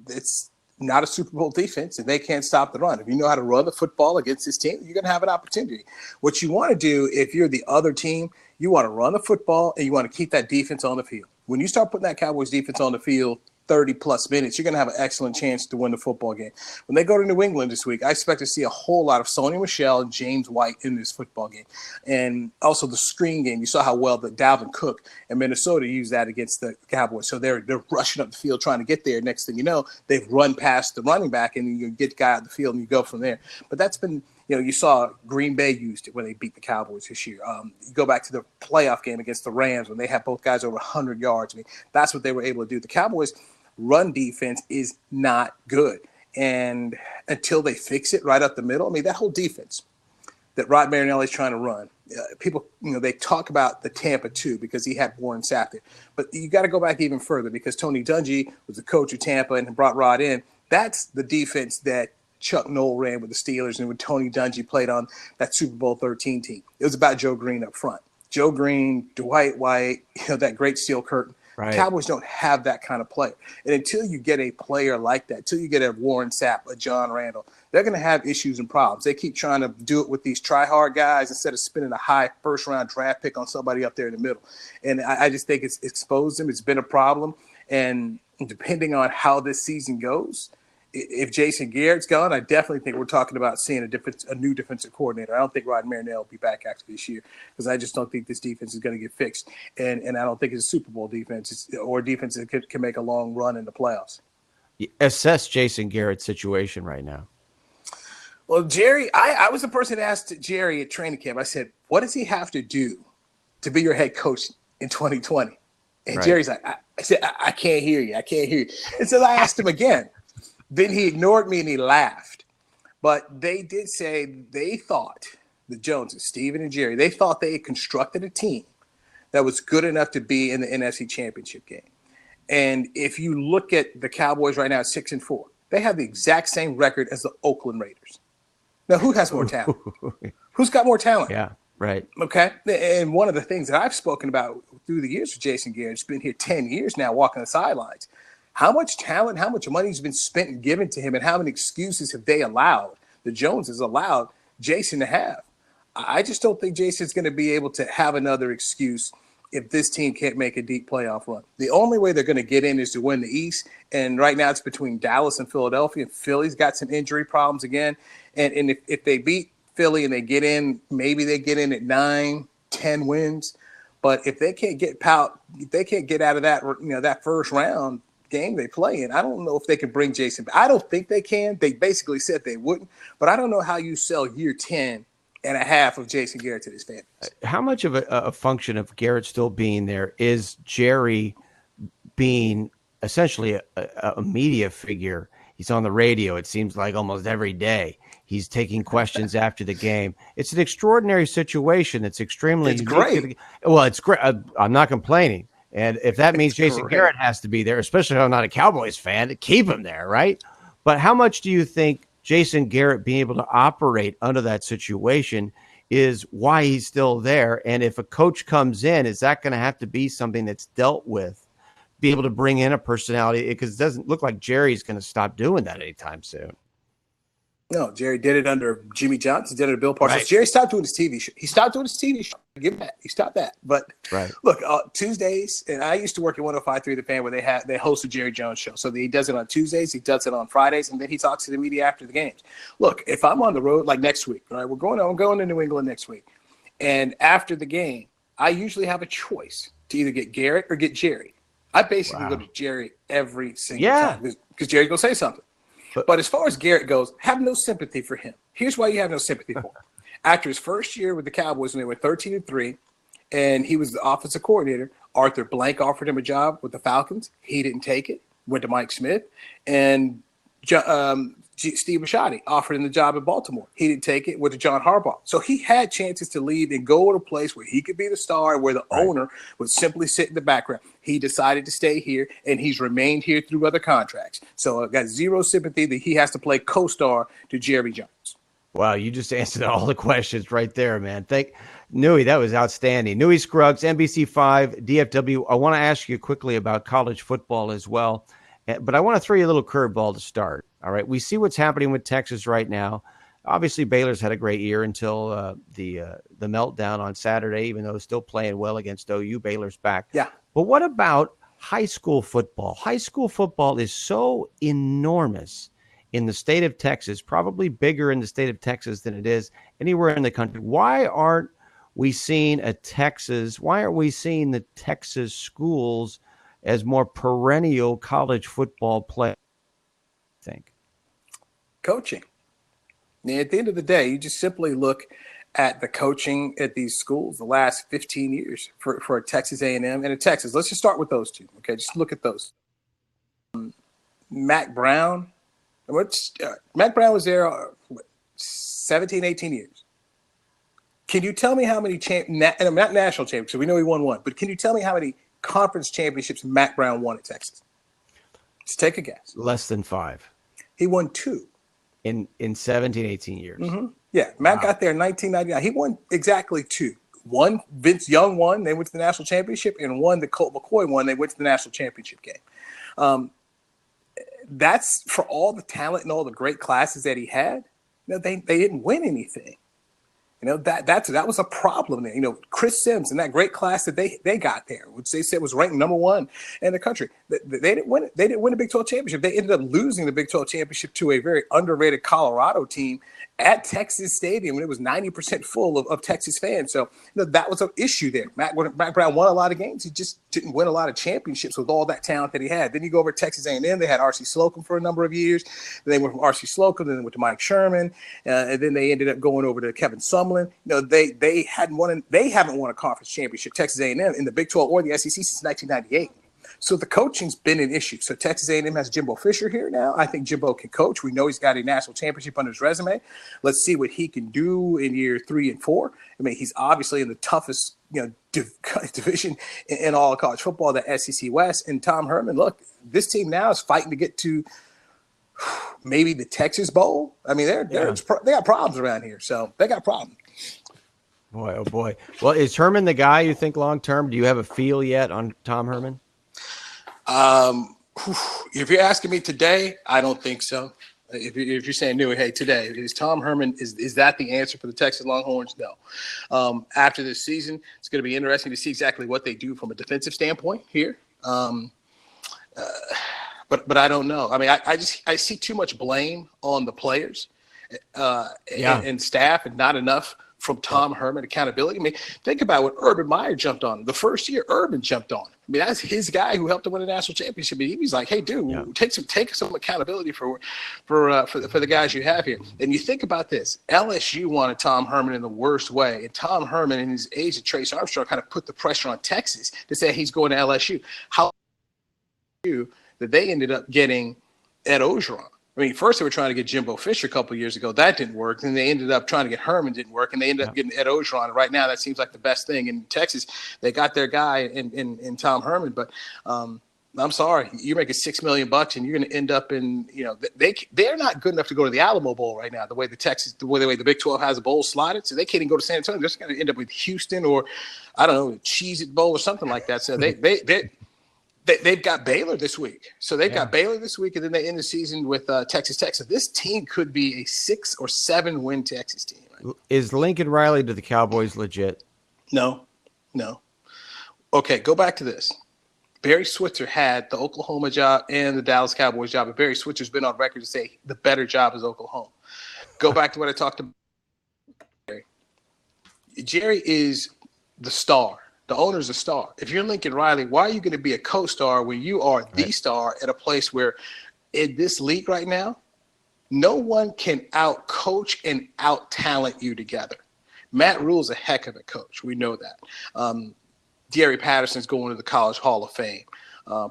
It's not a Super Bowl defense, and they can't stop the run. If you know how to run the football against this team, you're going to have an opportunity. What you want to do if you're the other team, you want to run the football, and you want to keep that defense on the field. When you start putting that Cowboys defense on the field 30-plus minutes, you're going to have an excellent chance to win the football game. When they go to New England this week, I expect to see a whole lot of Sony Michel and James White in this football game. And also the screen game. You saw how well the Dalvin Cook and Minnesota used that against the Cowboys. So they're rushing up the field trying to get there. Next thing you know, they've run past the running back, and you get the guy out the field, and you go from there. But that's been – you saw Green Bay used it when they beat the Cowboys this year. You go back to the playoff game against the Rams when they had both guys over 100 yards. I mean, that's what they were able to do. The Cowboys' run defense is not good. And until they fix it right up the middle, I mean, that whole defense that Rod Marinelli is trying to run, people, they talk about the Tampa too because he had Warren Sapp there. But you got to go back even further because Tony Dungy was the coach of Tampa and brought Rod in. That's the defense that Chuck Noll ran with the Steelers and when Tony Dungy played on that Super Bowl 13 team. It was about Joe Green up front. Joe Green, Dwight White, that great steel curtain. Right. Cowboys don't have that kind of player. And until you get a player like that, until you get a Warren Sapp, a John Randall, they're going to have issues and problems. They keep trying to do it with these try-hard guys instead of spending a high first-round draft pick on somebody up there in the middle. And I just think it's exposed them. It's been a problem. And depending on how this season goes, if Jason Garrett's gone, I definitely think we're talking about seeing a new defensive coordinator. I don't think Rod Marinelli will be back after this year because I just don't think this defense is going to get fixed. And I don't think it's a Super Bowl defense or a defense that can make a long run in the playoffs. Assess Jason Garrett's situation right now. Well, Jerry, I was the person that asked Jerry at training camp. I said, what does he have to do to be your head coach in 2020? And right. Jerry's like, I said, I can't hear you. I can't hear you. And so I asked him again. Then he ignored me and he laughed. But they did say they thought, the Joneses, Steven and Jerry, they thought they had constructed a team that was good enough to be in the NFC Championship game. And if you look at the Cowboys right now at 6-4, they have the exact same record as the Oakland Raiders. Now, who has more talent? Who's got more talent? Yeah, right. Okay. And one of the things that I've spoken about through the years with Jason Garrett, he's been here 10 years now walking the sidelines. How much talent, how much money has been spent and given to him, and how many excuses have they allowed, the Joneses allowed Jason to have? I just don't think Jason's going to be able to have another excuse if this team can't make a deep playoff run. The only way they're going to get in is to win the East, and right now it's between Dallas and Philadelphia, and Philly's got some injury problems again. And if they beat Philly and they get in, maybe they get in at 9-10 wins. But if they can't get out of that, that first round game they play in, I don't know if they can bring Jason back. I don't think they can. They basically said they wouldn't, but I don't know how you sell year 10 and a half of Jason Garrett to this fan base. How much of a function of Garrett still being there is Jerry being essentially a media figure? He's on the radio, it seems like almost every day. He's taking questions after the game. It's an extraordinary situation. It's extremely great. Well, it's great. I'm not complaining. And if that means Jason Garrett has to be there, especially if I'm not a Cowboys fan, to keep him there, right? But how much do you think Jason Garrett being able to operate under that situation is why he's still there? And if a coach comes in, is that going to have to be something that's dealt with, be able to bring in a personality? Because it doesn't look like Jerry's going to stop doing that anytime soon. No, Jerry did it under Jimmy Johnson, did it under Bill Parcells. Right. Jerry stopped doing his TV show. He stopped doing his TV show. Give him that. He stopped that. But Look, Tuesdays, and I used to work at 105.3 The Fan where they host a Jerry Jones show. So he does it on Tuesdays, he does it on Fridays, and then he talks to the media after the games. Look, if I'm on the road, like next week, right? I'm going to New England next week. And after the game, I usually have a choice to either get Garrett or get Jerry. I basically go to Jerry every single time because Jerry's going to say something. But as far as Garrett goes, have no sympathy for him. Here's why you have no sympathy for him. After his first year with the Cowboys when they were 13-3, and he was the offensive coordinator. Arthur Blank offered him a job with the Falcons. He didn't take it. Went to Mike Smith, and Steve Bisciotti offered him the job in Baltimore. He didn't take it. Went to John Harbaugh. So he had chances to leave and go to a place where he could be the star, where the owner would simply sit in the background. He decided to stay here, and he's remained here through other contracts. So I've got zero sympathy that he has to play co-star to Jerry Jones. Wow, you just answered all the questions right there, man. Newey, that was outstanding. Newey Scruggs, NBC5, DFW. I want to ask you quickly about college football as well, but I want to throw you a little curveball to start. All right, we see what's happening with Texas right now. Obviously, Baylor's had a great year until the meltdown on Saturday, even though still playing well against OU. Baylor's back. Yeah. But what about high school football? High school football is so enormous in the state of Texas, probably bigger in the state of Texas than it is anywhere in the country. Why aren't we seeing the Texas schools as more perennial college football play? I think coaching. Now, at the end of the day, you just simply look at the coaching at these schools the last 15 years for Texas A&M and at Texas. Let's just start with those two. Okay, just look at those. Mack Brown. Mack Brown was there 17, 18 years. Can you tell me how many not national championships? We know he won one, but can you tell me how many conference championships Mack Brown won at Texas? Just take a guess. Less than 5. He won 2 in 17, 18 years. Mm-hmm. Yeah, Matt got there in 1999. He won exactly 2. One, Vince Young won. They went to the national championship, and one, the Colt McCoy won. They went to the national championship game. That's for all the talent and all the great classes that he had. They didn't win anything. That was a problem there. Chris Sims and that great class that they got there, which they said was ranked number 1 in the country. They didn't win it. They didn't win the Big 12 championship. They ended up losing the Big 12 championship to a very underrated Colorado team at Texas Stadium, and it was 90% full of Texas fans. So that was an issue there. Mack Brown won a lot of games. He just didn't win a lot of championships with all that talent that he had. Then you go over to Texas A&M. They had R.C. Slocum for a number of years. Then they went from R.C. Slocum, then they went to Mike Sherman, and then they ended up going over to Kevin Sumlin. They haven't won a conference championship, Texas A&M, in the Big 12 or the SEC since 1998. So the coaching's been an issue. So Texas A&M has Jimbo Fisher here now. I think Jimbo can coach. We know he's got a national championship under his resume. Let's see what he can do in year 3 and 4. I mean, he's obviously in the toughest division in all of college football, the SEC West. And Tom Herman, look, this team now is fighting to get to maybe the Texas Bowl. I mean, they got problems around here. So they got problems. Boy, oh boy. Well, is Herman the guy you think long term? Do you have a feel yet on Tom Herman? If you're asking me today, I don't think so. If you're saying new, hey, today is Tom Herman, is that the answer for the Texas Longhorns? No. After this season, it's going to be interesting to see exactly what they do from a defensive standpoint here. But I don't know. I mean, I see too much blame on the players and staff, and not enough from Tom Herman accountability. I mean, think about what Urban Meyer jumped on. The first year, Urban jumped on. I mean, that's his guy who helped him win a national championship. And he was like, "Hey, dude, take some accountability for the guys you have here." And you think about this: LSU wanted Tom Herman in the worst way, and Tom Herman and his agent Trace Armstrong kind of put the pressure on Texas to say he's going to LSU. How that they ended up getting Ed Ogeron. I mean, first they were trying to get Jimbo Fisher a couple of years ago. That didn't work. And they ended up trying to get Herman, didn't work. And they ended up getting Ed Ogeron. And right now that seems like the best thing. In Texas, they got their guy in Tom Herman. But I'm sorry, you're making $6 million and you're going to end up in, they're not good enough to go to the Alamo Bowl right now, the way the Big 12 has a bowl slotted. So they can't even go to San Antonio. They're just going to end up with Houston or, I don't know, Cheez-It Bowl or something like that. So they've got Baylor this week. So they've got Baylor this week, and then they end the season with Texas Tech. So this team could be a 6 or 7 win Texas team. Right? Is Lincoln Riley to the Cowboys legit? No. Okay, go back to this. Barry Switzer had the Oklahoma job and the Dallas Cowboys job, but Barry Switzer's been on record to say the better job is Oklahoma. Go back to what I talked about. Jerry is the star. The owner's a star. If you're Lincoln Riley, why are you going to be a co-star when you are the star at a place where in this league right now, no one can out-coach and out-talent you together? Matt Rule's a heck of a coach. We know that. Gary Patterson's going to the College Hall of Fame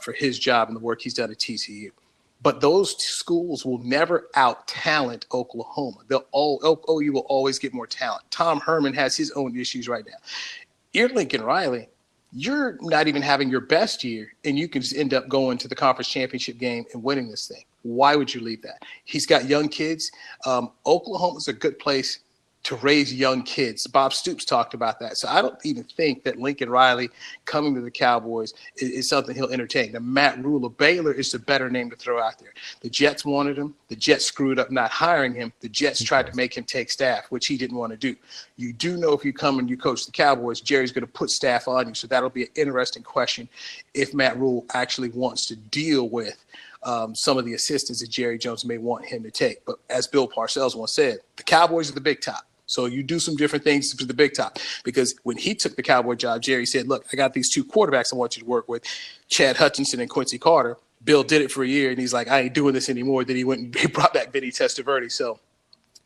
for his job and the work he's done at TCU. But those schools will never out-talent Oklahoma. OU will always get more talent. Tom Herman has his own issues right now. You're Lincoln Riley. You're not even having your best year, and you can just end up going to the conference championship game and winning this thing. Why would you leave that? He's got young kids. Oklahoma's a good place to raise young kids. Bob Stoops talked about that. So I don't even think that Lincoln Riley coming to the Cowboys is something he'll entertain. Now, Matt Rule of Baylor is the better name to throw out there. The Jets wanted him. The Jets screwed up not hiring him. The Jets tried to make him take staff, which he didn't want to do. You do know if you come and you coach the Cowboys, Jerry's going to put staff on you. So that'll be an interesting question if Matt Rule actually wants to deal with some of the assistants that Jerry Jones may want him to take. But as Bill Parcells once said, the Cowboys are the big top. So you do some different things to the big top, because when he took the Cowboy job, Jerry said, look, I got these two quarterbacks I want you to work with, Chad Hutchinson and Quincy Carter. Bill did it for a year, and he's like, I ain't doing this anymore. Then he went and he brought back Vinny Testaverde. So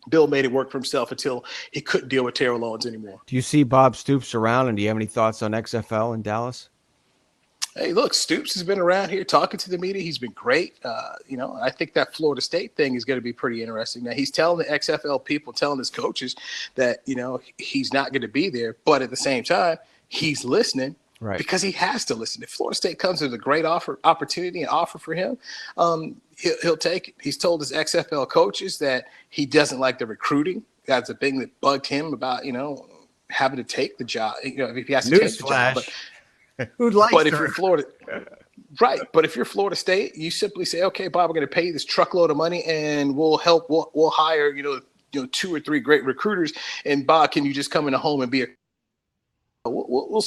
Bill made it work for himself until he couldn't deal with Terrell Owens anymore. Do you see Bob Stoops around, and do you have any thoughts on XFL in Dallas? Hey, look, Stoops has been around here talking to the media. He's been great. I think that Florida State thing is going to be pretty interesting. Now, he's telling the XFL people, telling his coaches that, he's not going to be there. But at the same time, he's listening, right? Because he has to listen. If Florida State comes with a great opportunity and offer for him, he'll take it. He's told his XFL coaches that he doesn't like the recruiting. That's a thing that bugged him about, having to take the job. If he has to take the job. Who'd like? But if you're Florida, right? But if you're Florida State, you simply say, "Okay, Bob, we're going to pay you this truckload of money, and we'll help. We'll hire, 2 or 3 great recruiters. And Bob, can you just come in a home and be a? We'll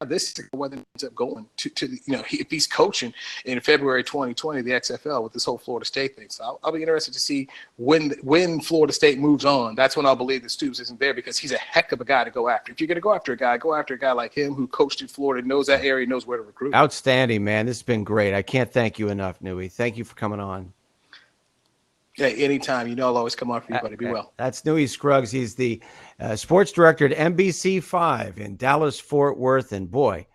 this is whether it ends up going to if he's coaching in February 2020 the XFL with this whole Florida State thing. So I'll be interested to see when Florida State moves on. That's when I'll believe that Stoops isn't there, because he's a heck of a guy to go after. If you're going to go after a guy like him who coached in Florida, knows that area, knows where to recruit. Outstanding, man. This has been great. I can't thank you enough, Newey. Thank you for coming on. Hey, anytime. I'll always come on for you, buddy. Be well. That's Newey Scruggs. He's the sports director at NBC5 in Dallas, Fort Worth. And boy,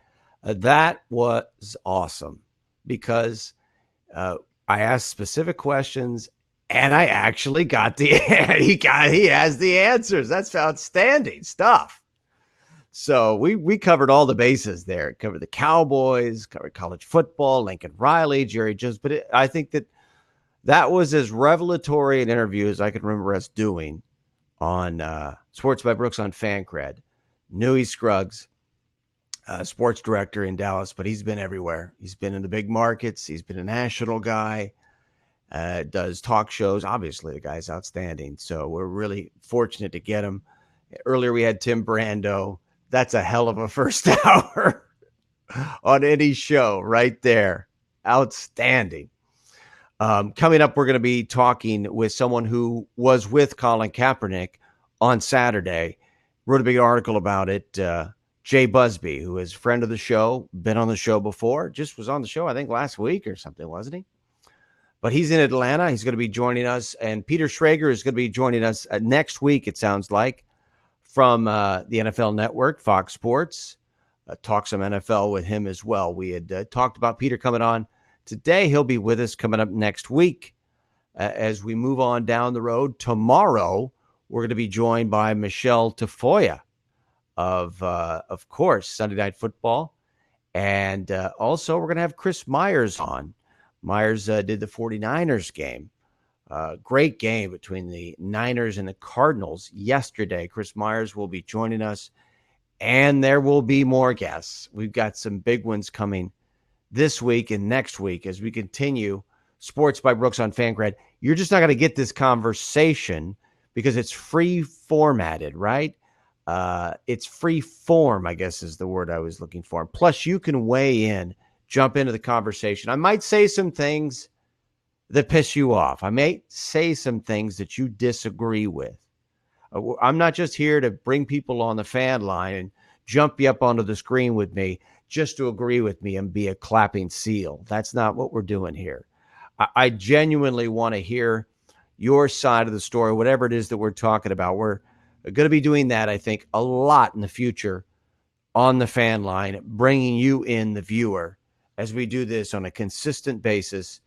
that was awesome, because I asked specific questions and I actually got he has the answers. That's outstanding stuff. So we covered all the bases there. Covered the Cowboys, covered college football, Lincoln Riley, Jerry Jones. But I think that was as revelatory an interview as I can remember us doing on Sports by Brooks on Fancred. Newey Scruggs, sports director in Dallas, but he's been everywhere. He's been in the big markets. He's been a national guy, does talk shows. Obviously, the guy's outstanding. So we're really fortunate to get him. Earlier, we had Tim Brando. That's a hell of a first hour on any show right there. Outstanding. Coming up, we're going to be talking with someone who was with Colin Kaepernick on Saturday, wrote a big article about it. Jay Busby, who is a friend of the show, been on the show before, just was on the show, I think, last week or something, wasn't he? But he's in Atlanta. He's going to be joining us. And Peter Schrager is going to be joining us next week, it sounds like, from the NFL Network, Fox Sports. Talk some NFL with him as well. We had talked about Peter coming on today. He'll be with us coming up next week. As we move on down the road, tomorrow we're going to be joined by Michelle Tafoya of course, Sunday Night Football. And also we're going to have Chris Myers on. Myers did the 49ers game. Great game between the Niners and the Cardinals yesterday. Chris Myers will be joining us, and there will be more guests. We've got some big ones coming this week and next week as we continue Sports by Brooks on Fancred. You're just not going to get this conversation because it's free formatted, right? It's free form, I guess is the word I was looking for. Plus, you can weigh in, jump into the conversation. I might say some things that piss you off. I may say some things that you disagree with. I'm not just here to bring people on the fan line and jump you up onto the screen with me just to agree with me and be a clapping seal. That's not what we're doing here. I genuinely want to hear your side of the story, whatever it is that we're talking about. We're going to be doing that, I think, a lot in the future on the fan line, bringing you in, the viewer, as we do this on a consistent basis,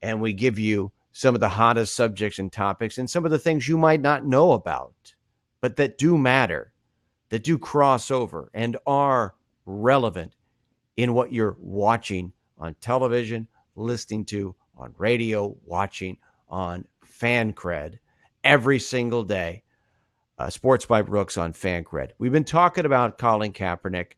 and we give you some of the hottest subjects and topics and some of the things you might not know about, but that do matter, that do cross over and are relevant in what you're watching on television, listening to on radio, watching on Fancred every single day. Sports by Brooks on Fancred. We've been talking about Colin Kaepernick,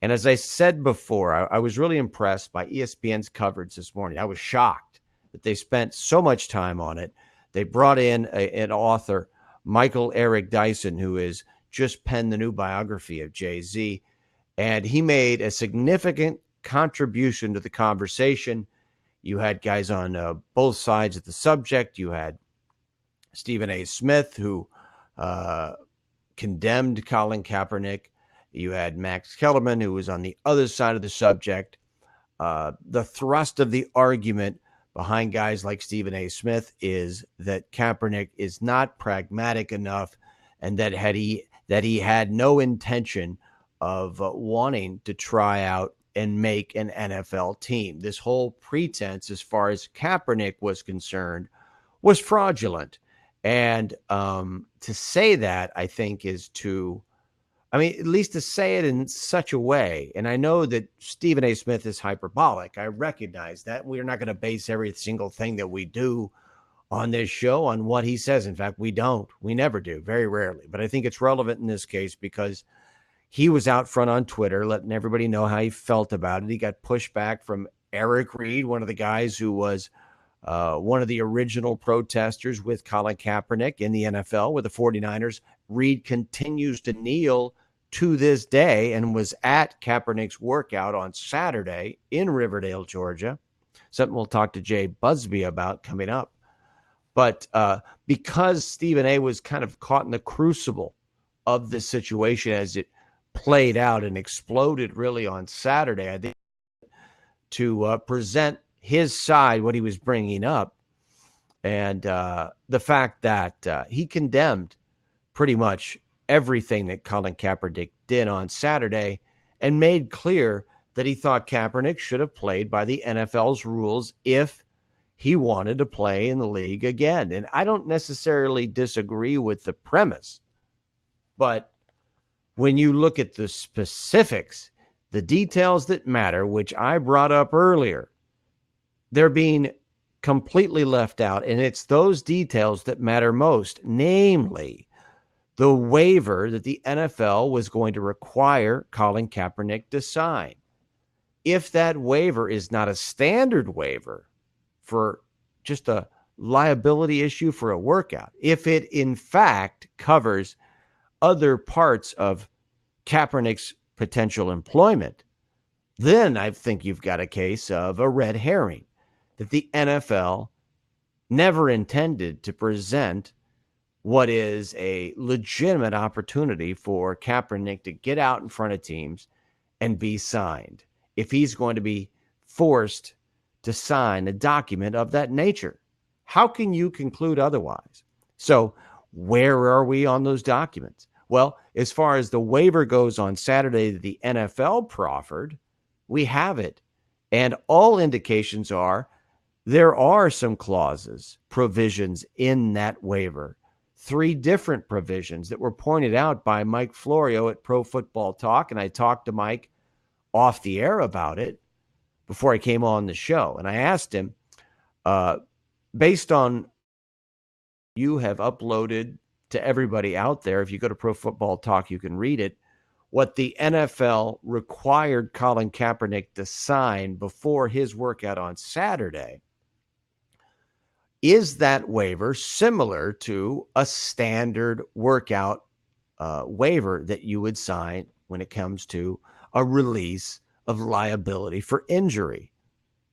and as I said before, I was really impressed by ESPN's coverage this morning. I was shocked that they spent so much time on it. They brought in an author, Michael Eric Dyson, who has just penned the new biography of Jay-Z, and he made a significant contribution to the conversation. You had guys on both sides of the subject. You had Stephen A. Smith, who condemned Colin Kaepernick. You had Max Kellerman, who was on the other side of the subject. The thrust of the argument behind guys like Stephen A. Smith is that Kaepernick is not pragmatic enough, and that he had no intention of wanting to try out and make an NFL team. This whole pretense, as far as Kaepernick was concerned, was fraudulent. And to say that, I think, is at least to say it in such a way. And I know that Stephen A. Smith is hyperbolic. I recognize that. We're not going to base every single thing that we do on this show on what he says. In fact, we don't. We never do, very rarely. But I think it's relevant in this case because he was out front on Twitter letting everybody know how he felt about it. He got pushback from Eric Reed, one of the guys who was one of the original protesters with Colin Kaepernick in the NFL with the 49ers. Reed continues to kneel to this day and was at Kaepernick's workout on Saturday in Riverdale, Georgia. Something we'll talk to Jay Busby about coming up. But because Stephen A. was kind of caught in the crucible of this situation as it played out and exploded really on Saturday, I think, to present his side, what he was bringing up, and the fact that he condemned pretty much everything that Colin Kaepernick did on Saturday and made clear that he thought Kaepernick should have played by the NFL's rules if he wanted to play in the league again. And I don't necessarily disagree with the premise, but when you look at the specifics, the details that matter, which I brought up earlier, they're being completely left out, and it's those details that matter most, namely the waiver that the NFL was going to require Colin Kaepernick to sign. If that waiver is not a standard waiver for just a liability issue for a workout, if it in fact covers other parts of Kaepernick's potential employment, then I think you've got a case of a red herring, that the NFL never intended to present what is a legitimate opportunity for Kaepernick to get out in front of teams and be signed, if he's going to be forced to sign a document of that nature. How can you conclude otherwise? So where are we on those documents? Well, as far as the waiver goes on Saturday that the NFL proffered, we have it. And all indications are there are some clauses, provisions in that waiver. 3 different provisions that were pointed out by Mike Florio at Pro Football Talk. And I talked to Mike off the air about it before I came on the show. And I asked him, based on you have uploaded to everybody out there, if you go to Pro Football Talk, you can read it, what the NFL required Colin Kaepernick to sign before his workout on Saturday. Is that waiver similar to a standard workout waiver that you would sign when it comes to a release of liability for injury?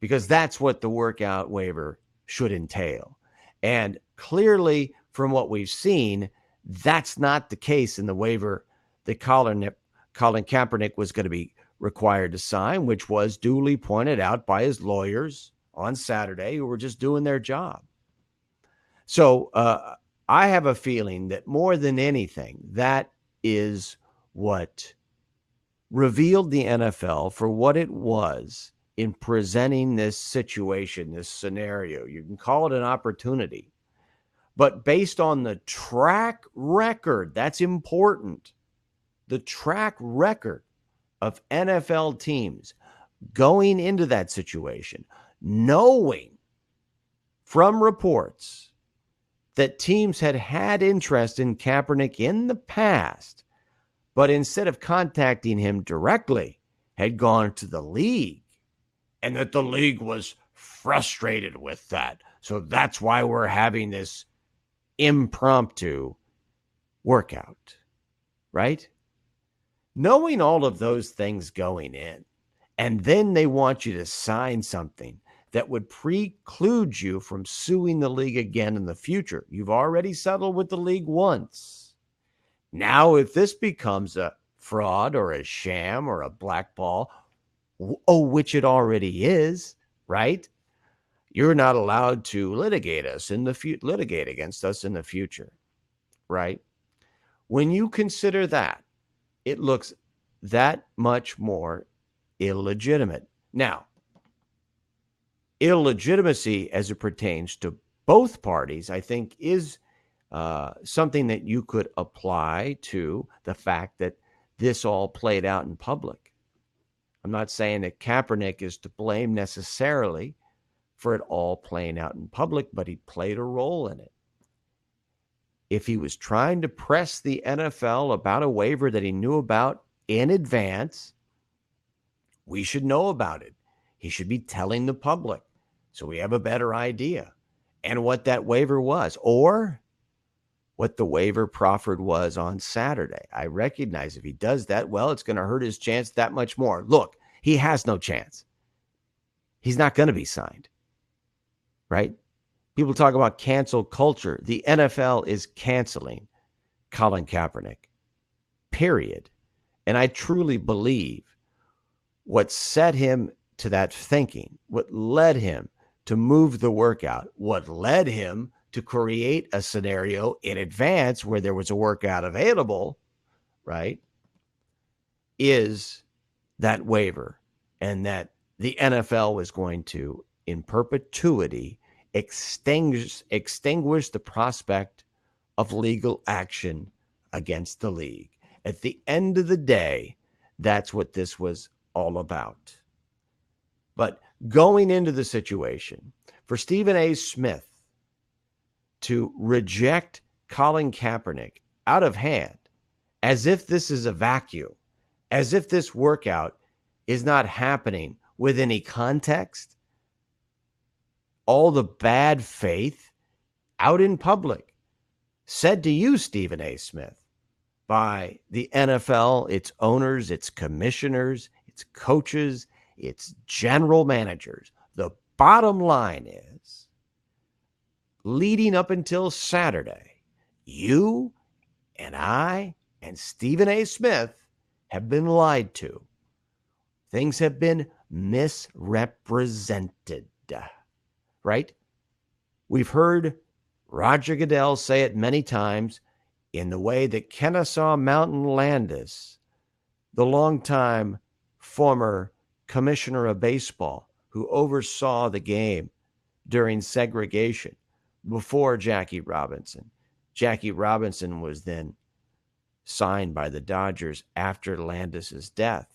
Because that's what the workout waiver should entail. And clearly, from what we've seen, that's not the case in the waiver that Colin Kaepernick was going to be required to sign, which was duly pointed out by his lawyers on Saturday, who were just doing their job. So I have a feeling that more than anything, that is what revealed the NFL for what it was in presenting this situation, this scenario. You can call it an opportunity, but based on the track record, that's important. The track record of NFL teams going into that situation, knowing from reports that teams had interest in Kaepernick in the past, but instead of contacting him directly, had gone to the league, and that the league was frustrated with that. So that's why we're having this impromptu workout, right? Knowing all of those things going in, and then they want you to sign something that would preclude you from suing the league again in the future. You've already settled with the league once. Now, if this becomes a fraud or a sham or a blackball, which it already is, right? You're not allowed to litigate against us in the future, right? When you consider that, it looks that much more illegitimate. Now, illegitimacy as it pertains to both parties, I think, is something that you could apply to the fact that this all played out in public. I'm not saying that Kaepernick is to blame necessarily for it all playing out in public, but he played a role in it. If he was trying to press the NFL about a waiver that he knew about in advance, we should know about it. He should be telling the public so we have a better idea and what that waiver was, or what the waiver proffered was on Saturday. I recognize if he does that, well, it's going to hurt his chance that much more. Look, he has no chance. He's not going to be signed, right? People talk about cancel culture. The NFL is canceling Colin Kaepernick, period. And I truly believe what set him to that thinking, what led him to move the workout, what led him to create a scenario in advance where there was a workout available, right, is that waiver, and that the NFL was going to, in perpetuity, extinguish the prospect of legal action against the league. At the end of the day, that's what this was all about. But going into the situation, for Stephen A. Smith to reject Colin Kaepernick out of hand, as if this is a vacuum, as if this workout is not happening with any context, all the bad faith out in public said to you, Stephen A. Smith, by the NFL, its owners, its commissioners, its coaches, its general managers. The bottom line is, leading up until Saturday, you and I and Stephen A. Smith have been lied to. Things have been misrepresented, right? We've heard Roger Goodell say it many times in the way that Kennesaw Mountain Landis, the longtime former commissioner of baseball who oversaw the game during segregation before Jackie Robinson. Jackie Robinson was then signed by the Dodgers after Landis's death,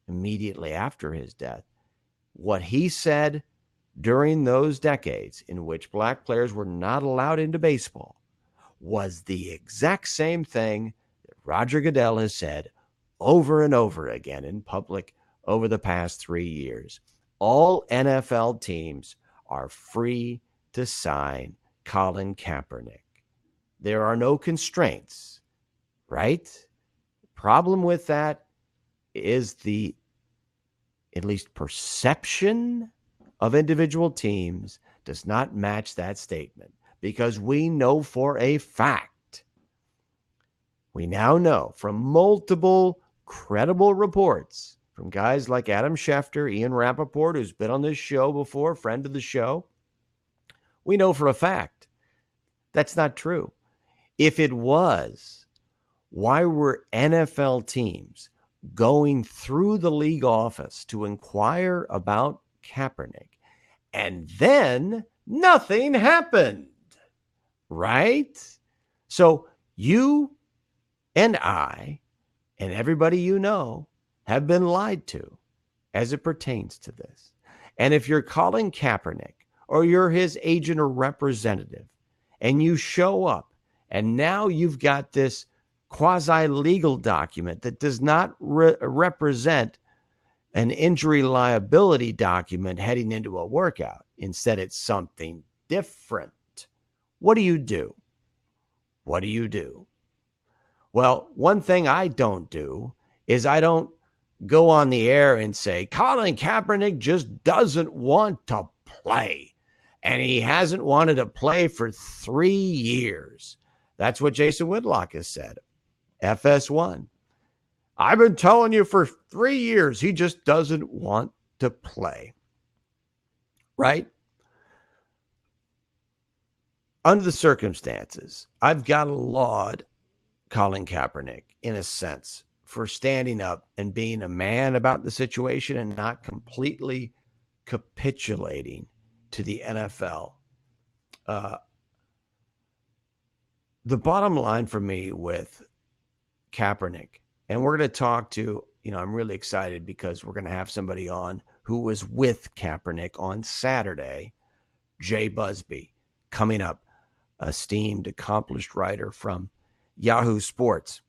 immediately after his death. What he said during those decades in which black players were not allowed into baseball was the exact same thing that Roger Goodell has said over and over again in public over the past 3 years. All NFL teams are free to sign Colin Kaepernick. There are no constraints, right? The problem with that is the, at least perception of individual teams does not match that statement, because we know for a fact, we now know from multiple credible reports from guys like Adam Schefter, Ian Rappaport, who's been on this show before, friend of the show. We know for a fact That's not true. If it was, why were NFL teams going through the league office to inquire about Kaepernick, and then nothing happened, right? So you and I and everybody you know have been lied to as it pertains to this. And if you're calling Kaepernick or you're his agent or representative and you show up and now you've got this quasi-legal document that does not represent an injury liability document heading into a workout. Instead, it's something different. What do you do? What do you do? Well, one thing I don't do is I don't go on the air and say, Colin Kaepernick just doesn't want to play. And he hasn't wanted to play for 3 years. That's what Jason Whitlock has said. FS1. I've been telling you for 3 years, he just doesn't want to play. Right? Under the circumstances, I've got to laud Colin Kaepernick in a sense for standing up and being a man about the situation and not completely capitulating to the NFL. The bottom line for me with Kaepernick, and we're going to talk to, I'm really excited because we're going to have somebody on who was with Kaepernick on Saturday, Jay Busby, coming up, esteemed, accomplished writer from Yahoo Sports.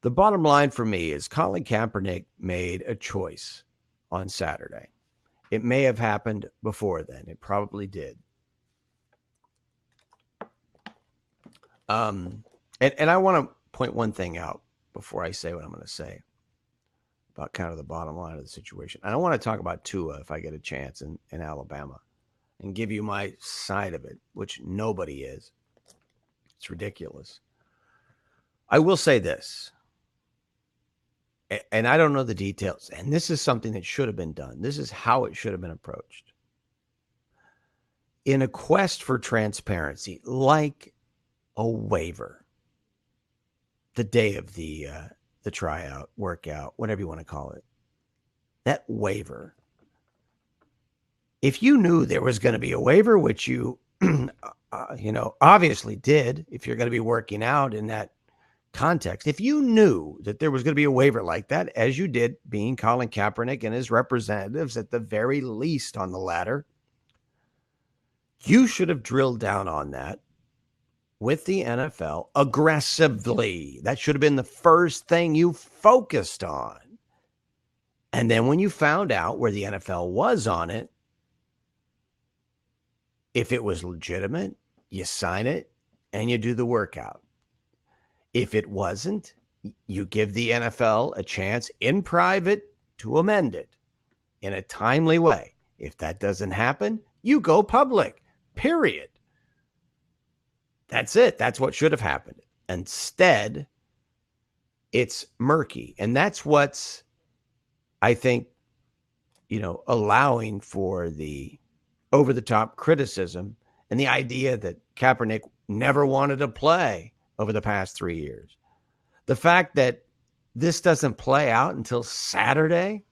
The bottom line for me is Colin Kaepernick made a choice on Saturday. It may have happened before then. It probably did. And I want to point one thing out before I say what I'm going to say about kind of the bottom line of the situation. I don't want to talk about Tua if I get a chance in Alabama and give you my side of it, which nobody is. It's ridiculous. I will say this, and I don't know the details, and this is something that should have been done. This is how it should have been approached. In a quest for transparency, like a waiver, the day of the tryout, workout, whatever you want to call it, that waiver, if you knew there was going to be a waiver, which you, obviously did, if you're going to be working out in that context, if you knew that there was going to be a waiver like that, as you did being Colin Kaepernick and his representatives at the very least on the ladder, you should have drilled down on that with the NFL aggressively. That should have been the first thing you focused on. And then when you found out where the NFL was on it, if it was legitimate, you sign it and you do the workout. If it wasn't, you give the NFL a chance in private to amend it in a timely way. If that doesn't happen, you go public, period. That's it. That's what should have happened. Instead, it's murky. And that's what's, I think, allowing for the over-the-top criticism and the idea that Kaepernick never wanted to play over the past 3 years. The fact that this doesn't play out until Saturday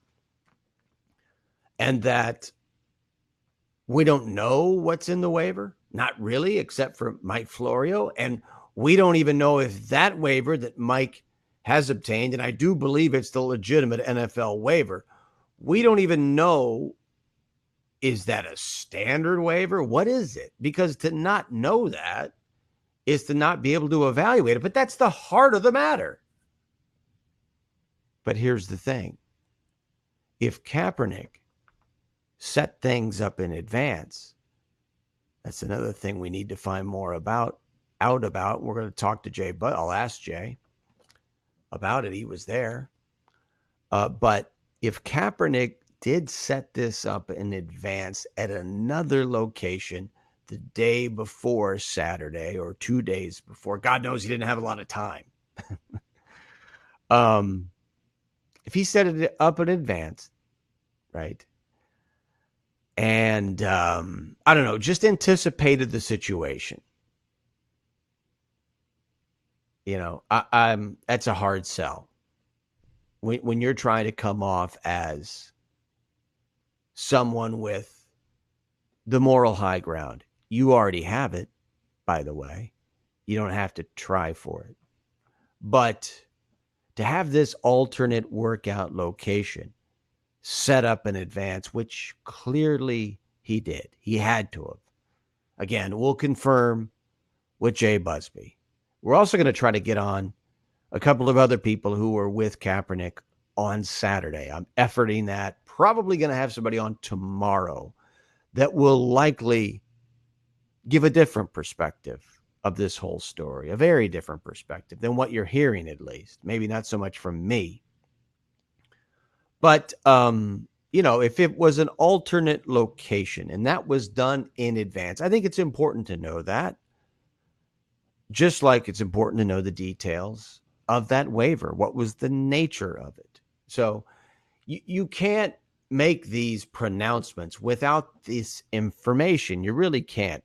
and that we don't know what's in the waiver, not really, except for Mike Florio. And we don't even know if that waiver that Mike has obtained, and I do believe it's the legitimate NFL waiver, we don't even know, is that a standard waiver? What is it? Because to not know that is to not be able to evaluate it. But that's the heart of the matter. But here's the thing. If Kaepernick set things up in advance, that's another thing we need to find more out about. We're going to talk to Jay, but I'll ask Jay about it. He was there. But if Kaepernick did set this up in advance at another location the day before Saturday or 2 days before, God knows he didn't have a lot of time. If he set it up in advance, right, And I don't know, just anticipated the situation. I'm that's a hard sell when you're trying to come off as someone with the moral high ground. You already have it, by the way. You don't have to try for it. But to have this alternate workout location set up in advance, which clearly he did, he had to have. Again, we'll confirm with Jay Busby. We're also going to try to get on a couple of other people who were with Kaepernick on Saturday. I'm efforting that. Probably going to have somebody on tomorrow that will likely give a different perspective of this whole story, a very different perspective than what you're hearing, at least. Maybe not so much from me. But, if it was an alternate location and that was done in advance, I think it's important to know that. Just like it's important to know the details of that waiver. What was the nature of it? So you can't make these pronouncements without this information. You really can't.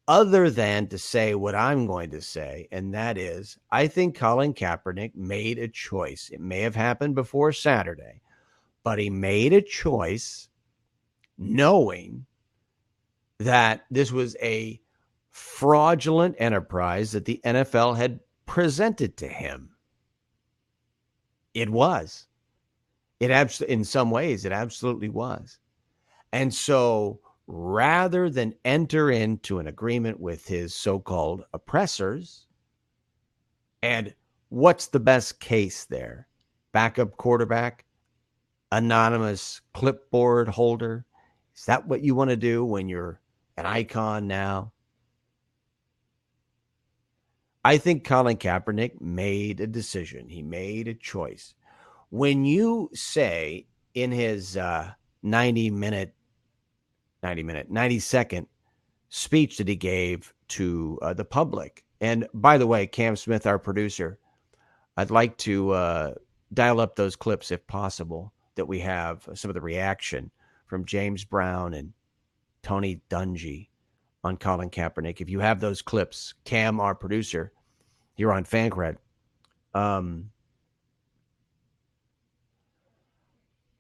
Other than to say what I'm going to say, and that is, I think Colin Kaepernick made a choice. It may have happened before Saturday, but he made a choice knowing that this was a fraudulent enterprise that the NFL had presented to him. It was. In some ways, it absolutely was. And so rather than enter into an agreement with his so-called oppressors, and what's the best case there? Backup quarterback, anonymous clipboard holder. Is that what you want to do when you're an icon now? I think Colin Kaepernick made a decision. He made a choice. When you say in his 90-second speech that he gave to the public, and by the way, Cam Smith, our producer, I'd like to dial up those clips if possible that we have, some of the reaction from James Brown and Tony Dungy on Colin Kaepernick. If you have those clips, Cam, our producer, here on Fancred.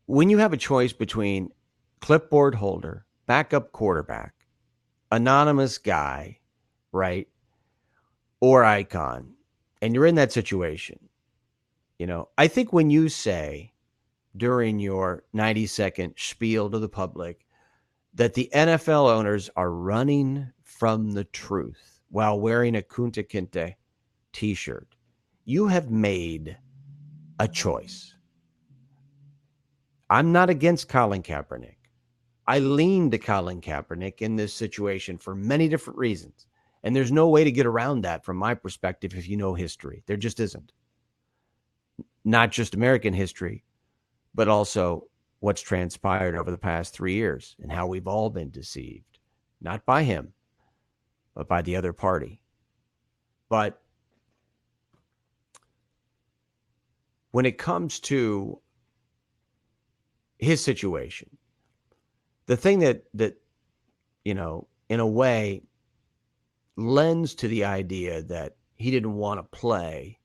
When you have a choice between clipboard holder, backup quarterback, anonymous guy, right, or icon, and you're in that situation, I think when you say during your 90-second spiel to the public that the NFL owners are running from the truth while wearing a Kunta Kinte t-shirt, you have made a choice. I'm not against Colin Kaepernick. I lean to Colin Kaepernick in this situation for many different reasons. And there's no way to get around that from my perspective if you know history. There just isn't. Not just American history, but also what's transpired over the past 3 years and how we've all been deceived. Not by him, but by the other party. But when it comes to his situation, the thing that in a way lends to the idea that he didn't want to play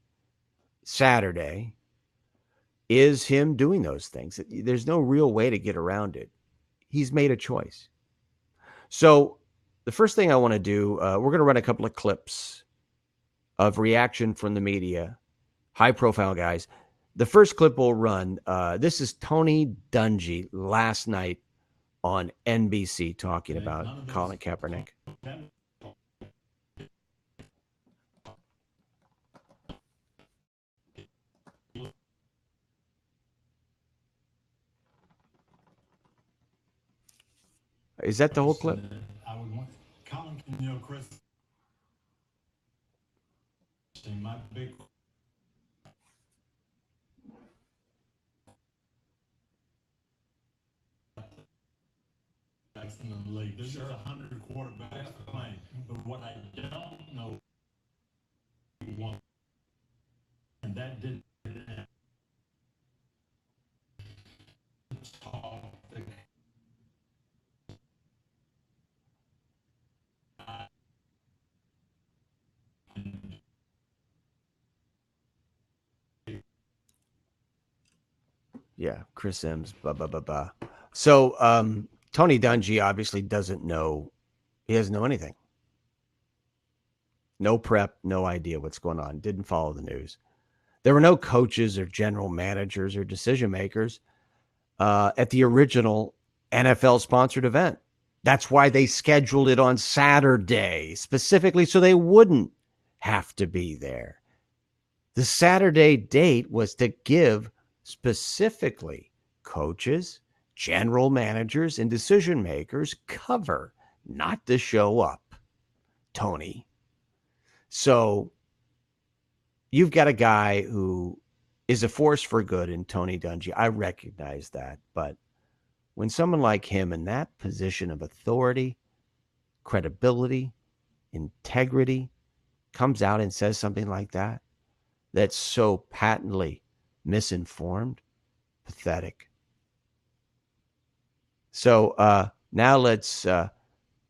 Saturday is him doing those things. There's no real way to get around it. He's made a choice. So the first thing I want to do, we're going to run a couple of clips of reaction from the media, high-profile guys. The first clip we'll run, this is Tony Dungy last night on NBC talking about Colin Kaepernick. Is that the whole clip? I would want Colin, Chris, my big in the league. There's 100 quarterbacks playing, but what I don't know, and that didn't talk Yeah, Chris Sims, blah, blah, blah, blah. So Tony Dungy obviously doesn't know. He doesn't know anything. No prep, no idea what's going on. Didn't follow the news. There were no coaches or general managers or decision makers at the original NFL-sponsored event. That's why they scheduled it on Saturday, specifically so they wouldn't have to be there. The Saturday date was to give specifically coaches, general managers, and decision makers cover, not to show up, Tony. So you've got a guy who is a force for good in Tony Dungy. I recognize that. But when someone like him in that position of authority, credibility, integrity comes out and says something like that, that's so patently misinformed, pathetic. So now let's go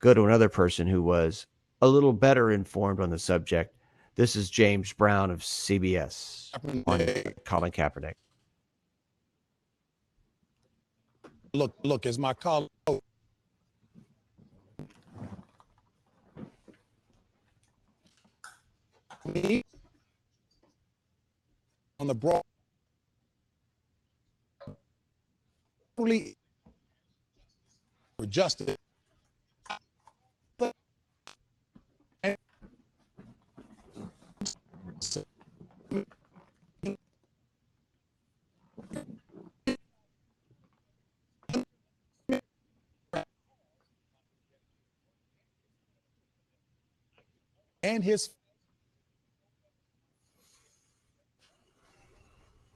to another person who was a little better informed on the subject. This is James Brown of CBS on Colin Kaepernick. Look, as my colleague on the broad for justice. And his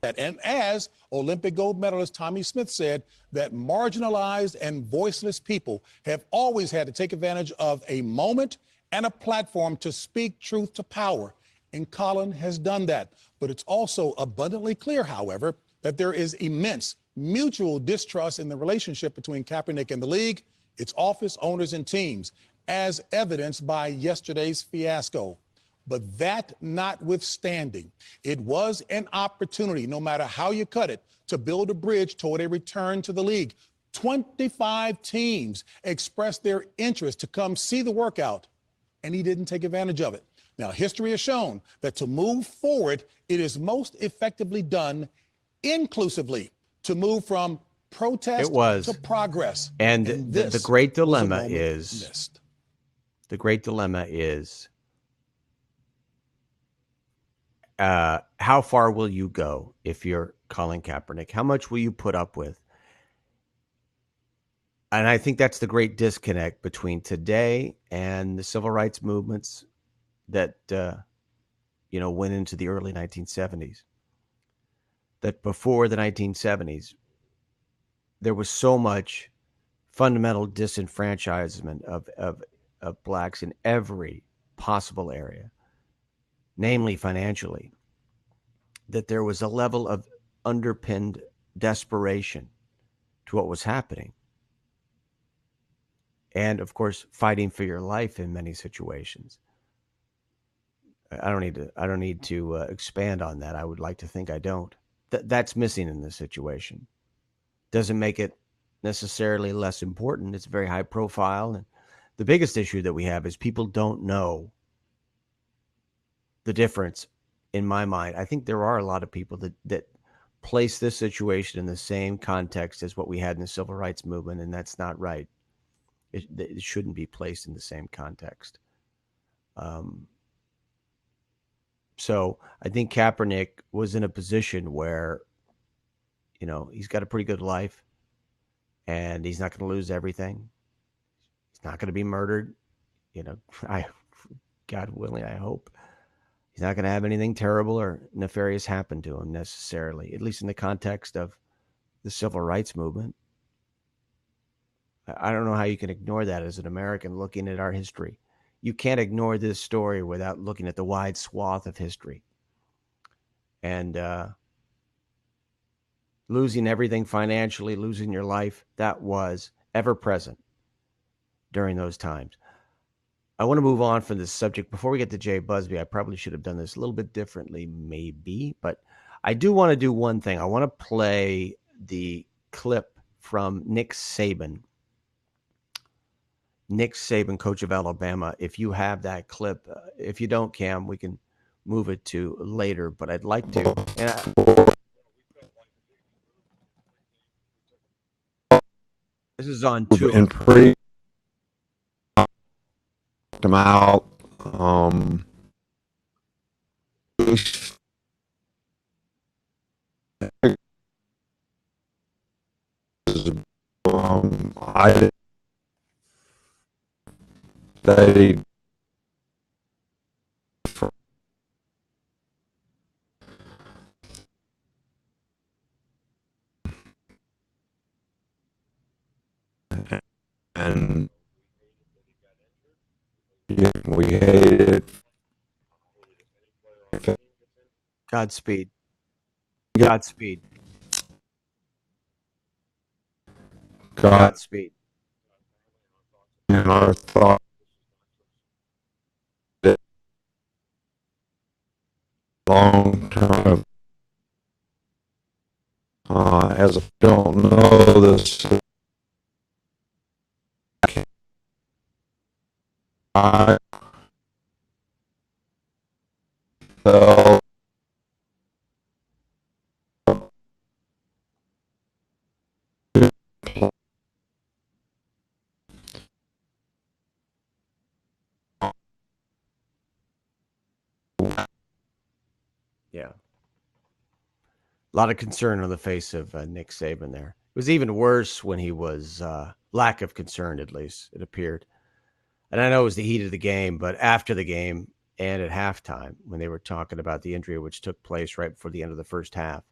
and as Olympic gold medalist Tommy Smith said, that marginalized and voiceless people have always had to take advantage of a moment and a platform to speak truth to power. And Colin has done that. But it's also abundantly clear, however, that there is immense mutual distrust in the relationship between Kaepernick and the league, its office, owners, and teams, as evidenced by yesterday's fiasco. But that notwithstanding, it was an opportunity, no matter how you cut it, to build a bridge toward a return to the league. 25 teams expressed their interest to come see the workout, and he didn't take advantage of it. Now, history has shown that to move forward, it is most effectively done inclusively, to move from protest to progress. And the great dilemma is, how far will you go if you're Colin Kaepernick? How much will you put up with? And I think that's the great disconnect between today and the civil rights movements that, went into the early 1970s. That before the 1970s, there was so much fundamental disenfranchisement of blacks in every possible area, namely financially, that there was a level of underpinned desperation to what was happening. And of course, fighting for your life in many situations. I don't need to expand on that. I would like to think I don't. That's missing in this situation. Doesn't make it necessarily less important. It's very high profile. And the biggest issue that we have is people don't know the difference. In my mind, I think there are a lot of people that place this situation in the same context as what we had in the civil rights movement, and that's not right. It shouldn't be placed in the same context. So I think Kaepernick was in a position where, he's got a pretty good life, and he's not going to lose everything. He's not going to be murdered. God willing, I hope. He's not going to have anything terrible or nefarious happen to him necessarily, at least in the context of the civil rights movement. I don't know how you can ignore that as an American looking at our history. You can't ignore this story without looking at the wide swath of history. And losing everything financially, losing your life, that was ever present during those times. I want to move on from this subject. Before we get to Jay Busby, I probably should have done this a little bit differently, maybe. But I do want to do one thing. I want to play the clip from Nick Saban. Nick Saban, coach of Alabama. If you have that clip, if you don't, Cam, we can move it to later, but I'd like to. This is on two. And pre them out. I they and we hated Godspeed. Godspeed. Godspeed. And I thought that long time. As I don't know this, I felt Yeah. A lot of concern on the face of Nick Saban there. It was even worse when he was lack of concern, at least, it appeared. And I know it was the heat of the game, but after the game and at halftime, when they were talking about the injury which took place right before the end of the first half.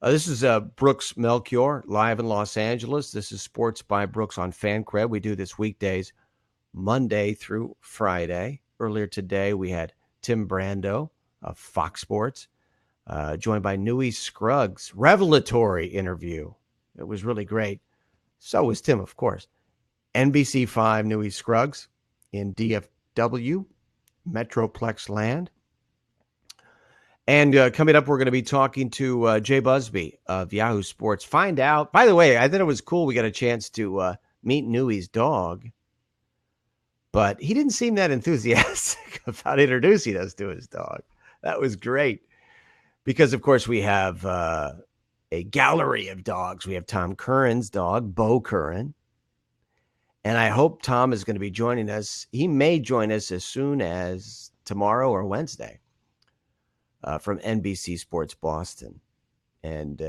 This is Brooks Melchior, live in Los Angeles. This is Sports by Brooks on Fancred. We do this weekdays, Monday through Friday. Earlier today, we had Tim Brando of Fox Sports, joined by Newey Scruggs. Revelatory interview. It was really great. So was Tim, of course. NBC5 Newey Scruggs in DFW, Metroplex land. And coming up, we're going to be talking to Jay Busby of Yahoo Sports. Find out. By the way, I thought it was cool. We got a chance to meet Newey's dog. But he didn't seem that enthusiastic about introducing us to his dog. That was great. Because, of course, we have a gallery of dogs. We have Tom Curran's dog, Bo Curran. And I hope Tom is going to be joining us. He may join us as soon as tomorrow or Wednesday from NBC Sports Boston. And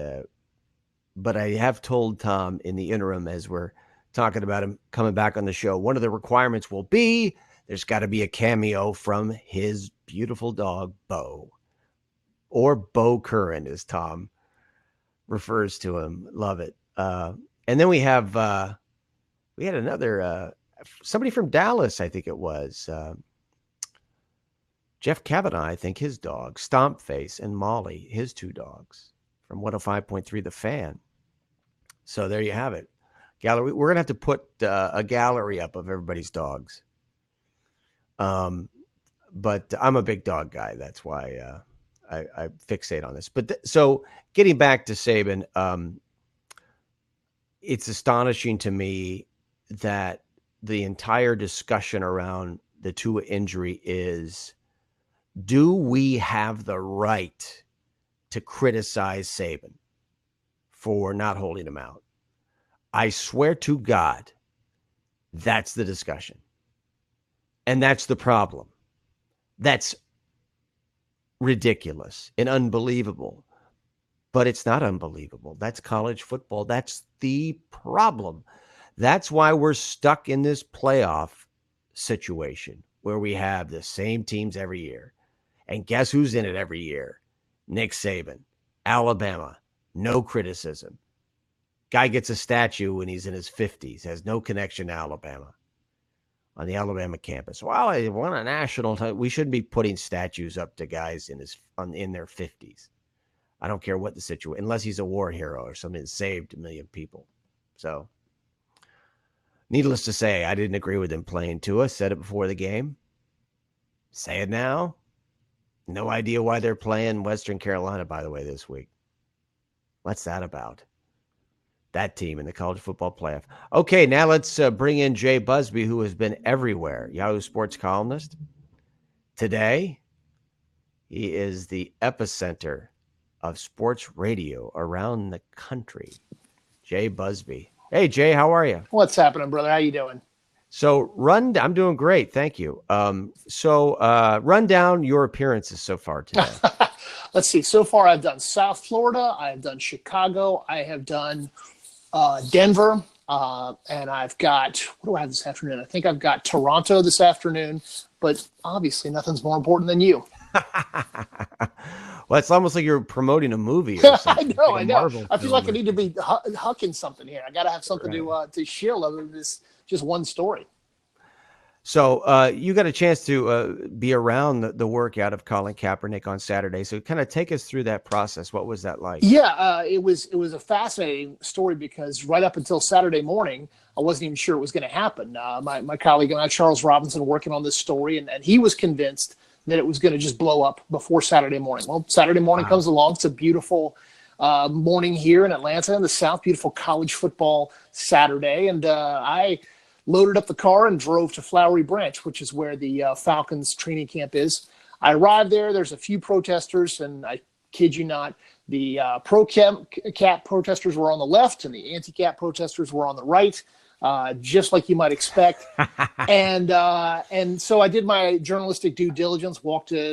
but I have told Tom in the interim, as we're talking about him coming back on the show, one of the requirements will be there's got to be a cameo from his beautiful dog, Bo. Or Bo Curran, as Tom refers to him. Love it. And then we have we had another somebody from Dallas, I think it was. Jeff Kavanaugh, I think his dog, Stompface, and Molly, his two dogs from 105.3 The Fan. So there you have it. Gallery. We're going to have to put a gallery up of everybody's dogs. But I'm a big dog guy. That's why I fixate on this. But so getting back to Saban, it's astonishing to me that the entire discussion around the Tua injury is, do we have the right to criticize Saban for not holding him out? I swear to God, that's the discussion. And that's the problem. That's ridiculous and unbelievable. But it's not unbelievable. That's college football. That's the problem. That's why we're stuck in this playoff situation where we have the same teams every year. And guess who's in it every year? Nick Saban, Alabama, no criticism. Guy gets a statue when he's in his 50s, has no connection to Alabama on the Alabama campus. Well, he won a national title. We shouldn't be putting statues up to guys in their 50s. I don't care what the situation, unless he's a war hero or something that saved a million people. So, needless to say, I didn't agree with him playing Tua. Said it before the game. Say it now. No idea why they're playing Western Carolina, by the way, this week. What's that about? That team in the college football playoff. Okay, now let's bring in Jay Busby, who has been everywhere, Yahoo Sports columnist. Today, he is the epicenter of sports radio around the country. Jay Busby. Hey, Jay, how are you? What's happening, brother? How you doing? So I'm doing great. Thank you. Run down your appearances so far today. Let's see. So far, I've done South Florida. I have done Chicago. I have done Denver. And I've got, what do I have this afternoon? I think I've got Toronto this afternoon, but obviously nothing's more important than you. Well, it's almost like you're promoting a movie or something. I know. I feel like I need to be hucking something here. I got to have something to shield other than this just one story. So you got a chance to be around the workout of Colin Kaepernick on Saturday. So kind of take us through that process. What was that like? Yeah, it was a fascinating story because right up until Saturday morning, I wasn't even sure it was going to happen. My colleague and I, Charles Robinson, working on this story, and he was convinced that it was going to just blow up before Saturday morning. Well, Saturday morning comes along. It's a beautiful morning here in Atlanta in the South, beautiful college football Saturday. And I loaded up the car and drove to Flowery Branch, which is where the Falcons training camp is. I arrived there. There's a few protesters, and I kid you not, the pro-cap protesters were on the left and the anti-cap protesters were on the right. Just like you might expect. And so I did my journalistic due diligence,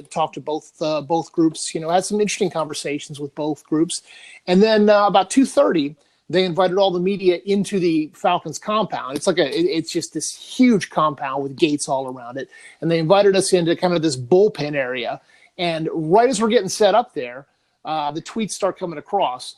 talked to both groups, had some interesting conversations with both groups. And then about 2:30, they invited all the media into the Falcons compound. It's just this huge compound with gates all around it. And they invited us into kind of this bullpen area. And right as we're getting set up there, the tweets start coming across.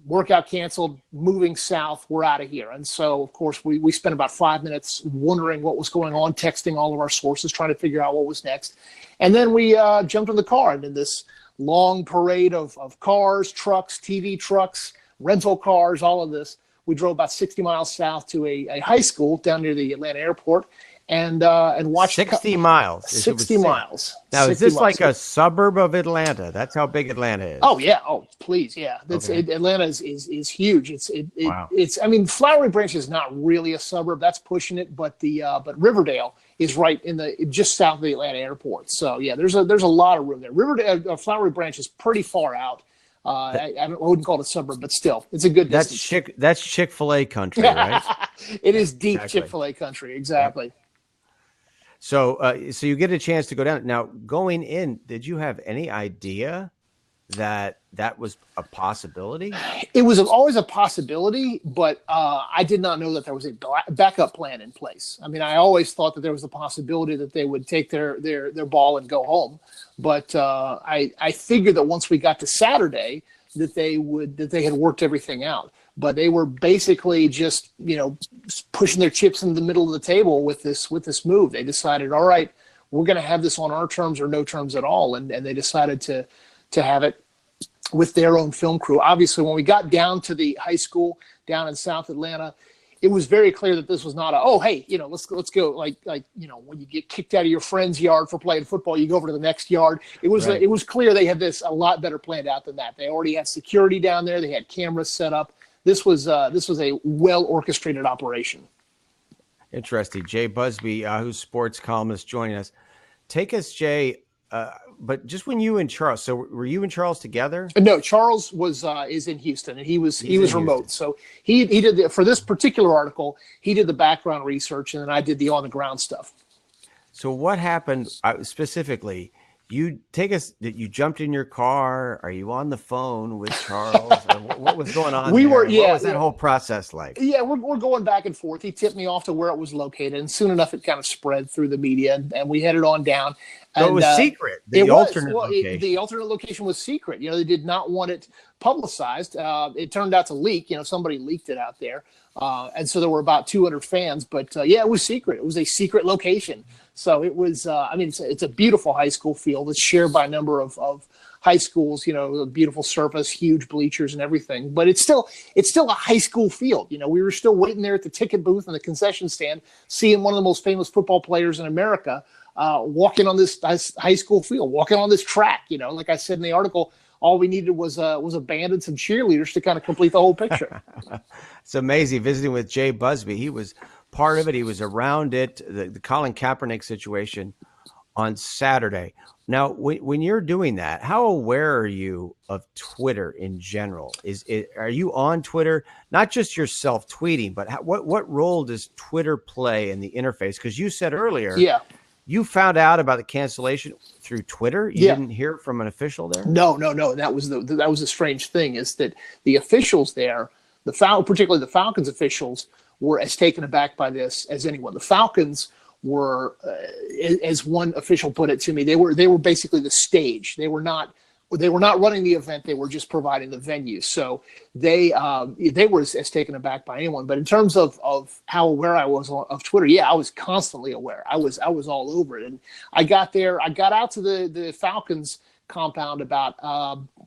Workout canceled, moving south, we're out of here. And so, of course, we spent about 5 minutes wondering what was going on, texting all of our sources, trying to figure out what was next. And then we jumped in the car, and in this long parade of cars, trucks, TV trucks, rental cars, all of this, we drove about 60 miles south to a high school down near the Atlanta airport and watched 60 miles. 60 miles. Now, is this like a suburb of Atlanta? That's how big Atlanta is. Oh yeah. Oh please, yeah. Atlanta is huge. Wow. I mean, Flowery Branch is not really a suburb. That's pushing it, but but Riverdale is right just south of the Atlanta airport. So yeah, there's a lot of room there. Riverdale, Flowery Branch is pretty far out. I wouldn't call it a suburb, but still, it's a good distance. That's Chick-fil-A country, right? It is deep Chick-fil-A country, exactly. Yeah. So you get a chance to go down. Now, going in, did you have any idea that was a possibility? It was always a possibility, but I did not know that there was a backup plan in place. I mean, I always thought that there was a possibility that they would take their ball and go home. But I figured that once we got to Saturday that they had worked everything out. But they were basically just, pushing their chips in the middle of the table with this move. They decided, all right, we're going to have this on our terms or no terms at all. And they decided to have it with their own film crew. Obviously, when we got down to the high school down in South Atlanta, it was very clear that this was not let's go like when you get kicked out of your friend's yard for playing football, you go over to the next yard. It was clear they had this a lot better planned out than that. They already had security down there. They had cameras set up. This was a well orchestrated operation. Interesting. Jay Busby, who's sports columnist, joining us. Take us, Jay. But just when you and Charles, so were you and Charles together? No, Charles is in Houston, and he was remote. So he did for this particular article, he did the background research, and then I did the on the ground stuff. So what happened specifically? You you jumped in your car. Are you on the phone with Charles? What was going on? What was that whole process like? Yeah, we're going back and forth. He tipped me off to where it was located, and soon enough, it kind of spread through the media, and we headed on down. So it was secret. The alternate location was secret. They did not want it publicized. It turned out to leak. Somebody leaked it out there, and so there were about 200 fans. But it was secret. It was a secret location. So it was. It's a beautiful high school field. It's shared by a number of high schools. A beautiful surface, huge bleachers, and everything. But it's still a high school field. We were still waiting there at the ticket booth and the concession stand, seeing one of the most famous football players in America. Walking on this high school field, walking on this track, like I said in the article, all we needed was a band and some cheerleaders to kind of complete the whole picture. It's amazing visiting with Jay Busby. He was part of it. He was around it, the Colin Kaepernick situation on Saturday. Now, when you're doing that, how aware are you of Twitter in general? Are you on Twitter, not just yourself tweeting, but what role does Twitter play in the interface? Because you said earlier, you found out about the cancellation through Twitter. You didn't hear from an official there. No. That was a strange thing, is that the officials there, particularly the Falcons officials, were as taken aback by this as anyone. The Falcons were, as one official put it to me, they were basically the stage. They were not running the event. They were just providing the venue. So they were as taken aback by anyone. But in terms of how aware I was of Twitter, I was constantly aware. I was all over it. And I got out to the Falcons compound about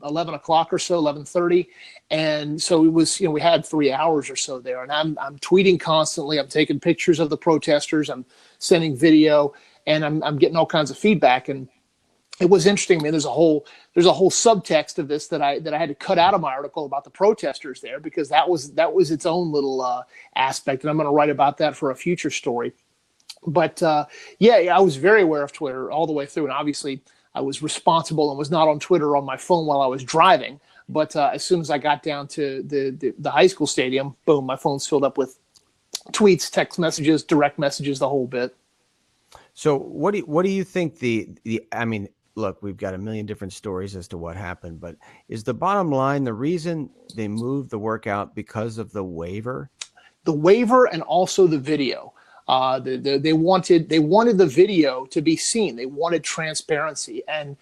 11 o'clock or so, 11:30. And so it was, we had 3 hours or so there, and I'm tweeting constantly. I'm taking pictures of the protesters. I'm sending video, and I'm getting all kinds of feedback. And it was interesting. I mean, there's a whole subtext of this that I had to cut out of my article about the protesters there, because that was its own little aspect. And I'm going to write about that for a future story. But I was very aware of Twitter all the way through. And obviously I was responsible and was not on Twitter on my phone while I was driving. But as soon as I got down to the high school stadium, boom, my phone's filled up with tweets, text messages, direct messages, the whole bit. So what do you think I mean, look, we've got a million different stories as to what happened, but is the bottom line the reason they moved the workout because of the waiver? The waiver and also the video. They wanted the video to be seen. They wanted transparency, and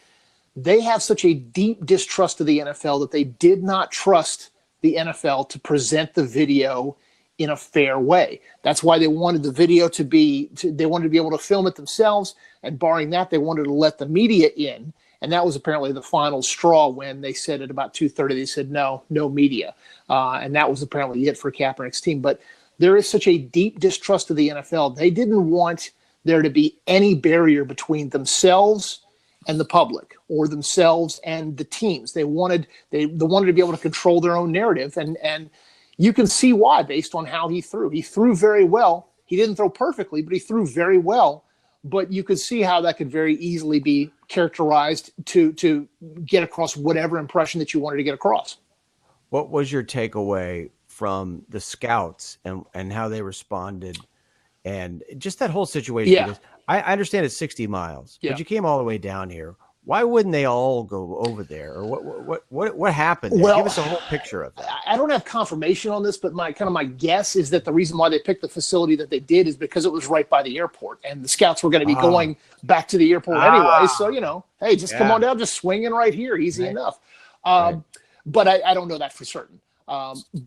they have such a deep distrust of the NFL that they did not trust the NFL to present the video in a fair way. That's why they wanted the video they wanted to be able to film it themselves, and barring that, they wanted to let the media in. And that was apparently the final straw when they said at about 2:30, they said, no media. And that was apparently it for Kaepernick's team. But there is such a deep distrust of the NFL. They didn't want there to be any barrier between themselves and the public, or themselves and the teams. They wanted to be able to control their own narrative. And you can see why, based on how he threw. He threw very well. He didn't throw perfectly, but he threw very well. But you could see how that could very easily be characterized to get across whatever impression that you wanted to get across. What was your takeaway from the scouts and how they responded, and just that whole situation? Because I understand it's 60 miles, but you came all the way down here. Why wouldn't they all go over there? Or what happened there? Well, give us a whole picture of that. I don't have confirmation on this, but my guess is that the reason why they picked the facility that they did is because it was right by the airport, and the scouts were going to be going back to the airport anyway. So, hey, just come on down, just swing in right here, easy enough. But I don't know that for certain.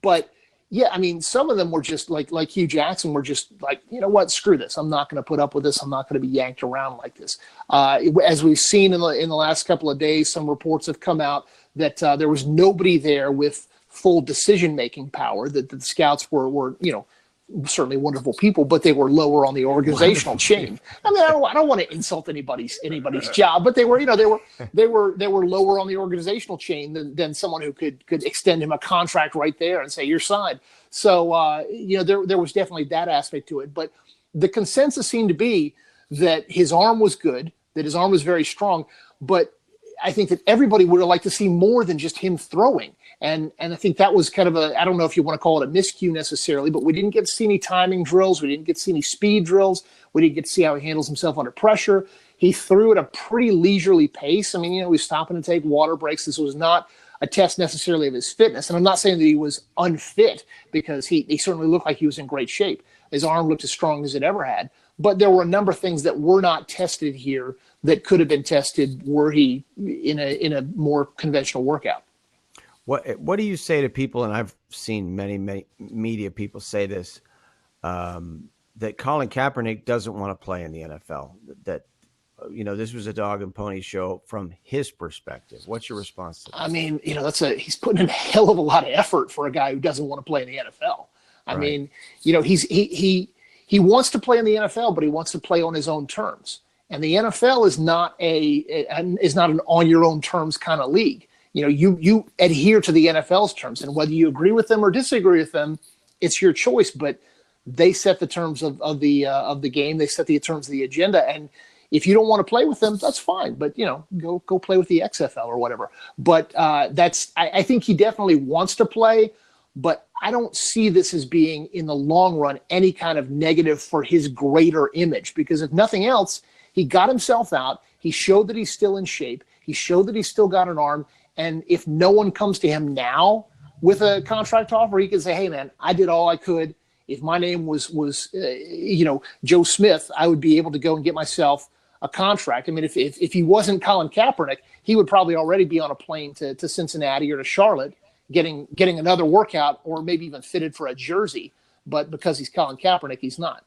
But yeah, I mean, some of them were just like Hugh Jackson were just like, you know what, screw this. I'm not going to put up with this. I'm not going to be yanked around like this. As we've seen in the last couple of days, some reports have come out that there was nobody there with full decision-making power, that the scouts were certainly wonderful people, but they were lower on the organizational chain. I mean, I don't want to insult anybody's job, but they were lower on the organizational chain than someone who could extend him a contract right there and say, you're signed. So, there was definitely that aspect to it, but the consensus seemed to be that his arm was good, that his arm was very strong, but I think that everybody would have liked to see more than just him throwing. And I think that was kind of I don't know if you want to call it a miscue necessarily, but we didn't get to see any timing drills. We didn't get to see any speed drills. We didn't get to see how he handles himself under pressure. He threw at a pretty leisurely pace. I mean, he was stopping to take water breaks. This was not a test necessarily of his fitness. And I'm not saying that he was unfit, because he certainly looked like he was in great shape. His arm looked as strong as it ever had. But there were a number of things that were not tested here that could have been tested were he in a more conventional workout. What do you say to people, and I've seen many media people say this, that Colin Kaepernick doesn't want to play in the NFL, that this was a dog and pony show from his perspective. What's your response to that? I mean, he's putting in a hell of a lot of effort for a guy who doesn't want to play in the NFL. I mean, he wants to play in the NFL, but he wants to play on his own terms. And the NFL is not an on your own terms kind of league. you adhere to the NFL's terms, and whether you agree with them or disagree with them, it's your choice. But they set the terms of the game. They set the terms of the agenda, and if you don't want to play with them, that's fine. But go play with the XFL or whatever. But I think he definitely wants to play, but I don't see this as being in the long run any kind of negative for his greater image, because if nothing else, he got himself out. He showed that he's still in shape. He showed that he's still got an arm. And if no one comes to him now with a contract offer, he can say, hey, man, I did all I could. If my name was Joe Smith, I would be able to go and get myself a contract. I mean, if he wasn't Colin Kaepernick, he would probably already be on a plane to Cincinnati or to Charlotte getting another workout, or maybe even fitted for a jersey. But because he's Colin Kaepernick, he's not.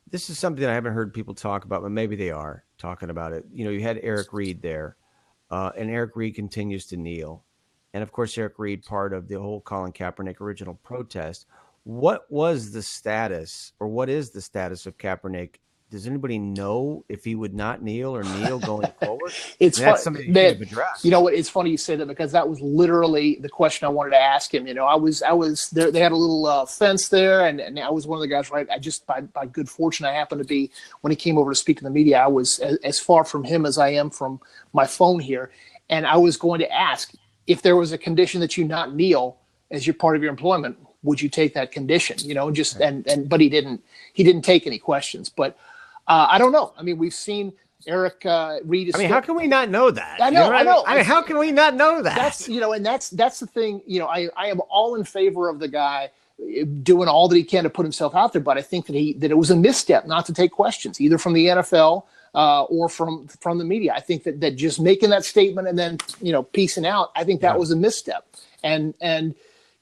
This is something I haven't heard people talk about, but maybe they are talking about it. You had Eric Reed there. And Eric Reed continues to kneel. And, of course, Eric Reed, part of the whole Colin Kaepernick original protest. What was the status, or what is the status of Kaepernick? Does anybody know if he would not kneel or kneel going forward? That's something you should have addressed. You know what? It's funny you say that, because that was literally the question I wanted to ask him. I was there. They had a little fence there, and I was one of the guys. Right, I just by good fortune, I happened to be, when he came over to speak to the media, I was as far from him as I am from my phone here, and I was going to ask if there was a condition that you not kneel as your part of your employment. Would you take that condition? But he didn't take any questions. But I don't know. I mean, we've seen Eric Reed. How can we not know that? I know. I mean, how can we not know that? That's the thing. I am all in favor of the guy doing all that he can to put himself out there. But I think that it was a misstep not to take questions, either from the NFL or from the media. I think that just making that statement and then peacing out, I think that was a misstep. And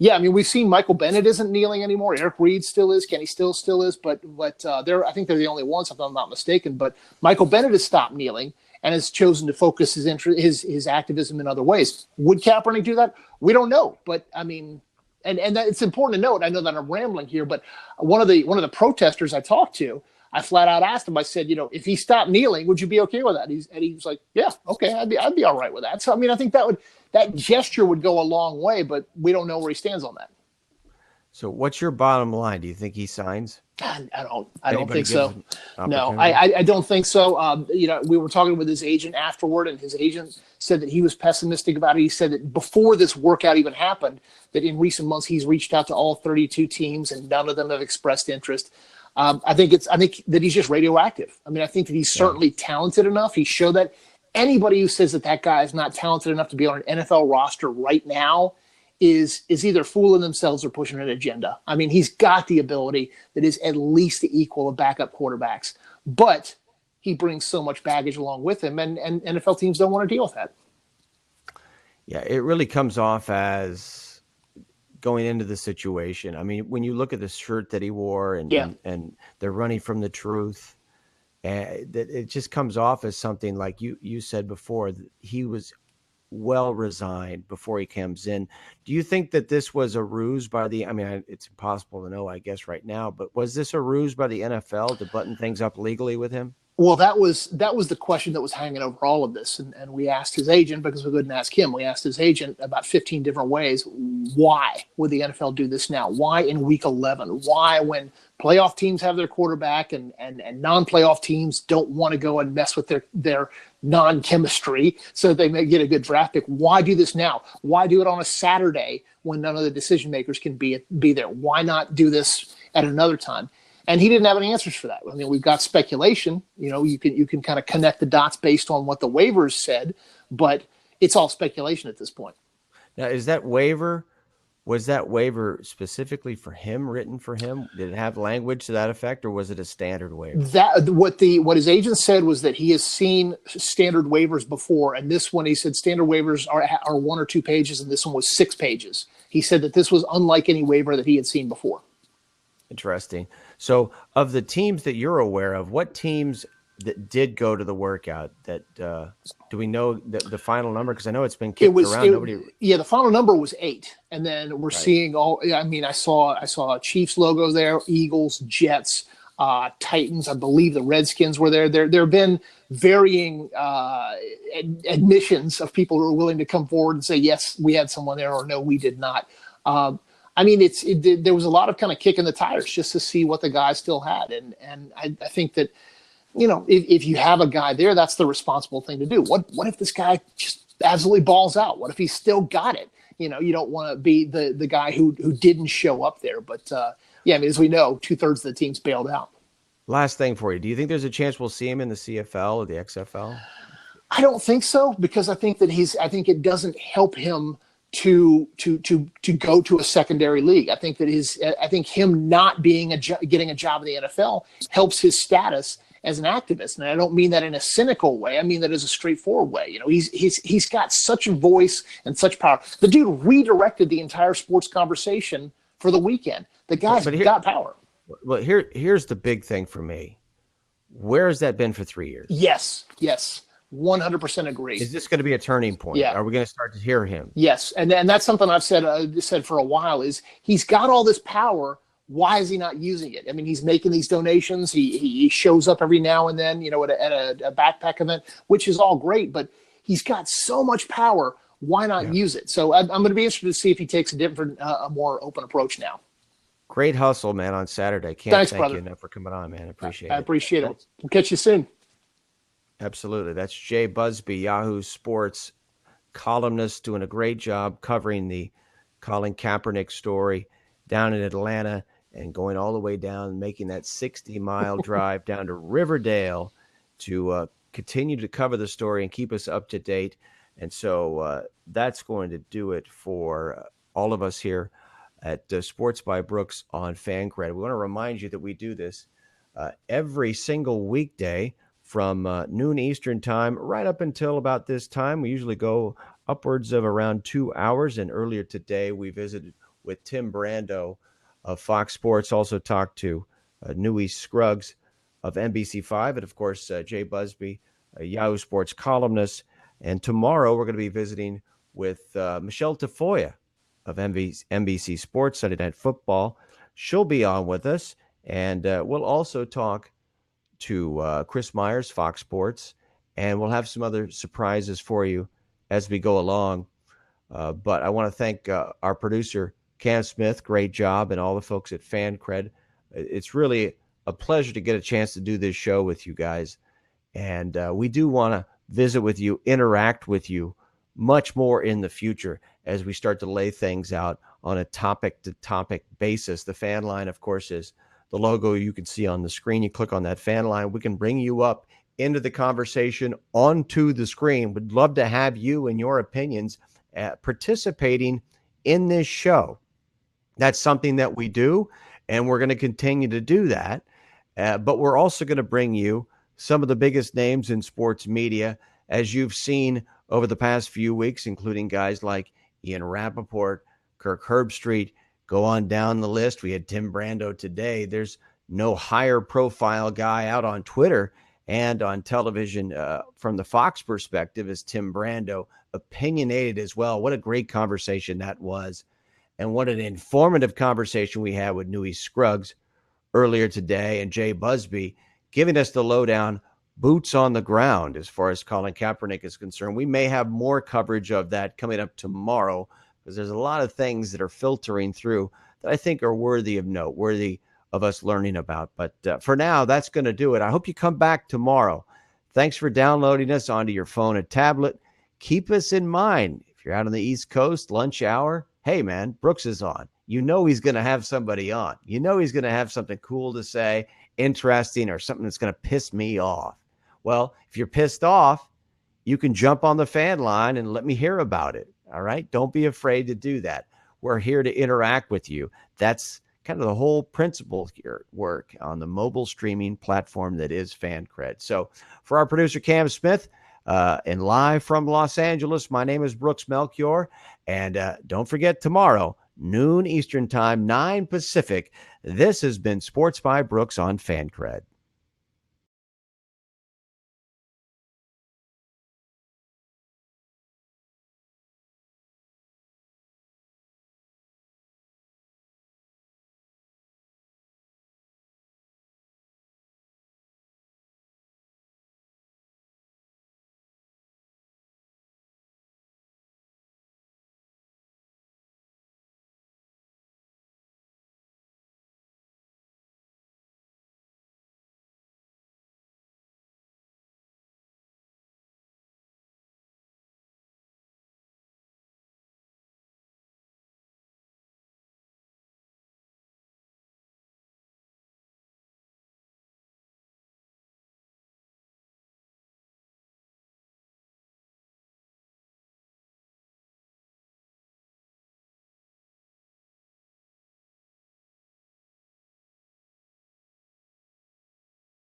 yeah, I mean, we've seen Michael Bennett isn't kneeling anymore. Eric Reed still is. Kenny still is. But I think they're the only ones, if I'm not mistaken. But Michael Bennett has stopped kneeling and has chosen to focus his activism in other ways. Would Kaepernick do that? We don't know. But I mean, and that it's important to note. I know that I'm rambling here, but one of the protesters I talked to, I flat out asked him. I said, if he stopped kneeling, would you be okay with that? He was like, yeah, okay, I'd be all right with that. So I mean, I think that gesture would go a long way, but we don't know where he stands on that. So what's your bottom line? Do you think he signs? I don't think so. No, I don't think so. We were talking with his agent afterward, and his agent said that he was pessimistic about it. He said that before this workout even happened, that in recent months he's reached out to all 32 teams and none of them have expressed interest. I think that he's just radioactive. I mean, I think that he's certainly talented enough. He showed that. Anybody who says that guy is not talented enough to be on an NFL roster right now is either fooling themselves or pushing an agenda. I mean, he's got the ability that is at least the equal of backup quarterbacks, but he brings so much baggage along with him, and NFL teams don't want to deal with that. Yeah, it really comes off as going into the situation. I mean, when you look at the shirt that he wore and they're running from the truth, and that it just comes off as something like you said before, that he was well resigned before he comes in. Do you think that this was a ruse by it's impossible to know, I guess, right now, but was this a ruse by the NFL to button things up legally with him? Well, that was the question that was hanging over all of this. And we asked his agent, because we couldn't ask him. We asked his agent about 15 different ways. Why would the NFL do this now? Why in week 11? Why, when playoff teams have their quarterback and non-playoff teams don't want to go and mess with their non-chemistry so that they may get a good draft pick? Why do this now? Why do it on a Saturday when none of the decision makers can be there? Why not do this at another time? And he didn't have any answers for that. I mean, we've got speculation. You can kind of connect the dots based on what the waivers said, but it's all speculation at this point. Now, was that waiver specifically for him, written for him? Did it have language to that effect, or was it a standard waiver? What his agent said was that he has seen standard waivers before, and this one, he said standard waivers are 1 or 2 pages, and this one was 6 pages. He said that this was unlike any waiver that he had seen before. Interesting. So of the teams that you're aware of, what teams that did go to the workout, that do we know the final number? Because I know it's been kicked around. The final number was 8. And then we're seeing I saw Chiefs logo there, Eagles, Jets, Titans. I believe the Redskins were there. There have been varying admissions of people who are willing to come forward and say, yes, we had someone there, or no, we did not. I mean, there was a lot of kind of kicking the tires just to see what the guy still had. And I think that, if you have a guy there, that's the responsible thing to do. What if this guy just absolutely balls out? What if he's still got it? You don't want to be the guy who didn't show up there. But yeah, I mean, as we know, 2/3 of the teams bailed out. Last thing for you. Do you think there's a chance we'll see him in the CFL or the XFL? I don't think so, because I think it doesn't help him to go to a secondary league. I think him not getting a job in the NFL helps his status as an activist. And I don't mean that in a cynical way. I mean that as a straightforward way. He's got such a voice and such power. The dude redirected the entire sports conversation for the weekend. The guy's got power. Well, here's the big thing for me. Where has that been for 3 years? Yes. 100% agree. Is this going to be a turning point? Yeah. Are we going to start to hear him? Yes. And that's something I've said for a while, is he's got all this power. Why is he not using it? I mean, he's making these donations. He shows up every now and then, at a backpack event, which is all great, but he's got so much power. Why not use it? So I'm going to be interested to see if he takes a different, a more open approach now. Great hustle, man, on Saturday. Thanks, thank brother. you enough for coming on, man. I appreciate it. We'll catch you soon. Absolutely. That's Jay Busby, Yahoo Sports columnist, doing a great job covering the Colin Kaepernick story down in Atlanta and going all the way down, making that 60-mile drive down to Riverdale to continue to cover the story and keep us up to date. And so that's going to do it for all of us here at Sports by Brooks on Fancred. We want to remind you that we do this every single weekday from noon Eastern time right up until about this time. We usually go upwards of around 2 hours. And earlier today, we visited with Tim Brando of Fox Sports, also talked to Newey Scruggs of NBC5, and of course, Jay Busby, a Yahoo Sports columnist. And tomorrow, we're going to be visiting with Michelle Tafoya of NBC Sports, Sunday Night Football. She'll be on with us, and we'll also talk to Chris Myers, Fox Sports, and we'll have some other surprises for you as we go along. But I want to thank our producer, Cam Smith. Great job, and all the folks at Fancred. It's really a pleasure to get a chance to do this show with you guys. And we do want to visit with you, interact with you much more in the future as we start to lay things out on a topic-to-topic basis. The fan line, of course, is the logo you can see on the screen. You click on that fan line. We can bring you up into the conversation onto the screen. We'd love to have you and your opinions participating in this show. That's something that we do, and we're going to continue to do that. But we're also going to bring you some of the biggest names in sports media, as you've seen over the past few weeks, including guys like Ian Rappaport, Kirk Herbstreit. Go on down the list. We had Tim Brando today. There's no higher profile guy out on Twitter and on television from the Fox perspective as Tim Brando, opinionated as well. What a great conversation that was. And what an informative conversation we had with Newey Scruggs earlier today, and Jay Busby giving us the lowdown, boots on the ground as far as Colin Kaepernick is concerned. We may have more coverage of that coming up tomorrow, because there's a lot of things that are filtering through that I think are worthy of note, worthy of us learning about. But for now, that's going to do it. I hope you come back tomorrow. Thanks for downloading us onto your phone and tablet. Keep us in mind. If you're out on the East Coast, lunch hour, hey, man, Brooks is on. You know he's going to have somebody on. You know he's going to have something cool to say, interesting, or something that's going to piss me off. Well, if you're pissed off, you can jump on the fan line and let me hear about it. All right. Don't be afraid to do that. We're here to interact with you. That's kind of the whole principle here at work on the mobile streaming platform that is Fancred. So for our producer, Cam Smith, and live from Los Angeles, my name is Brooks Melchior. And don't forget, tomorrow, noon Eastern time, 9 Pacific, this has been Sports by Brooks on Fancred.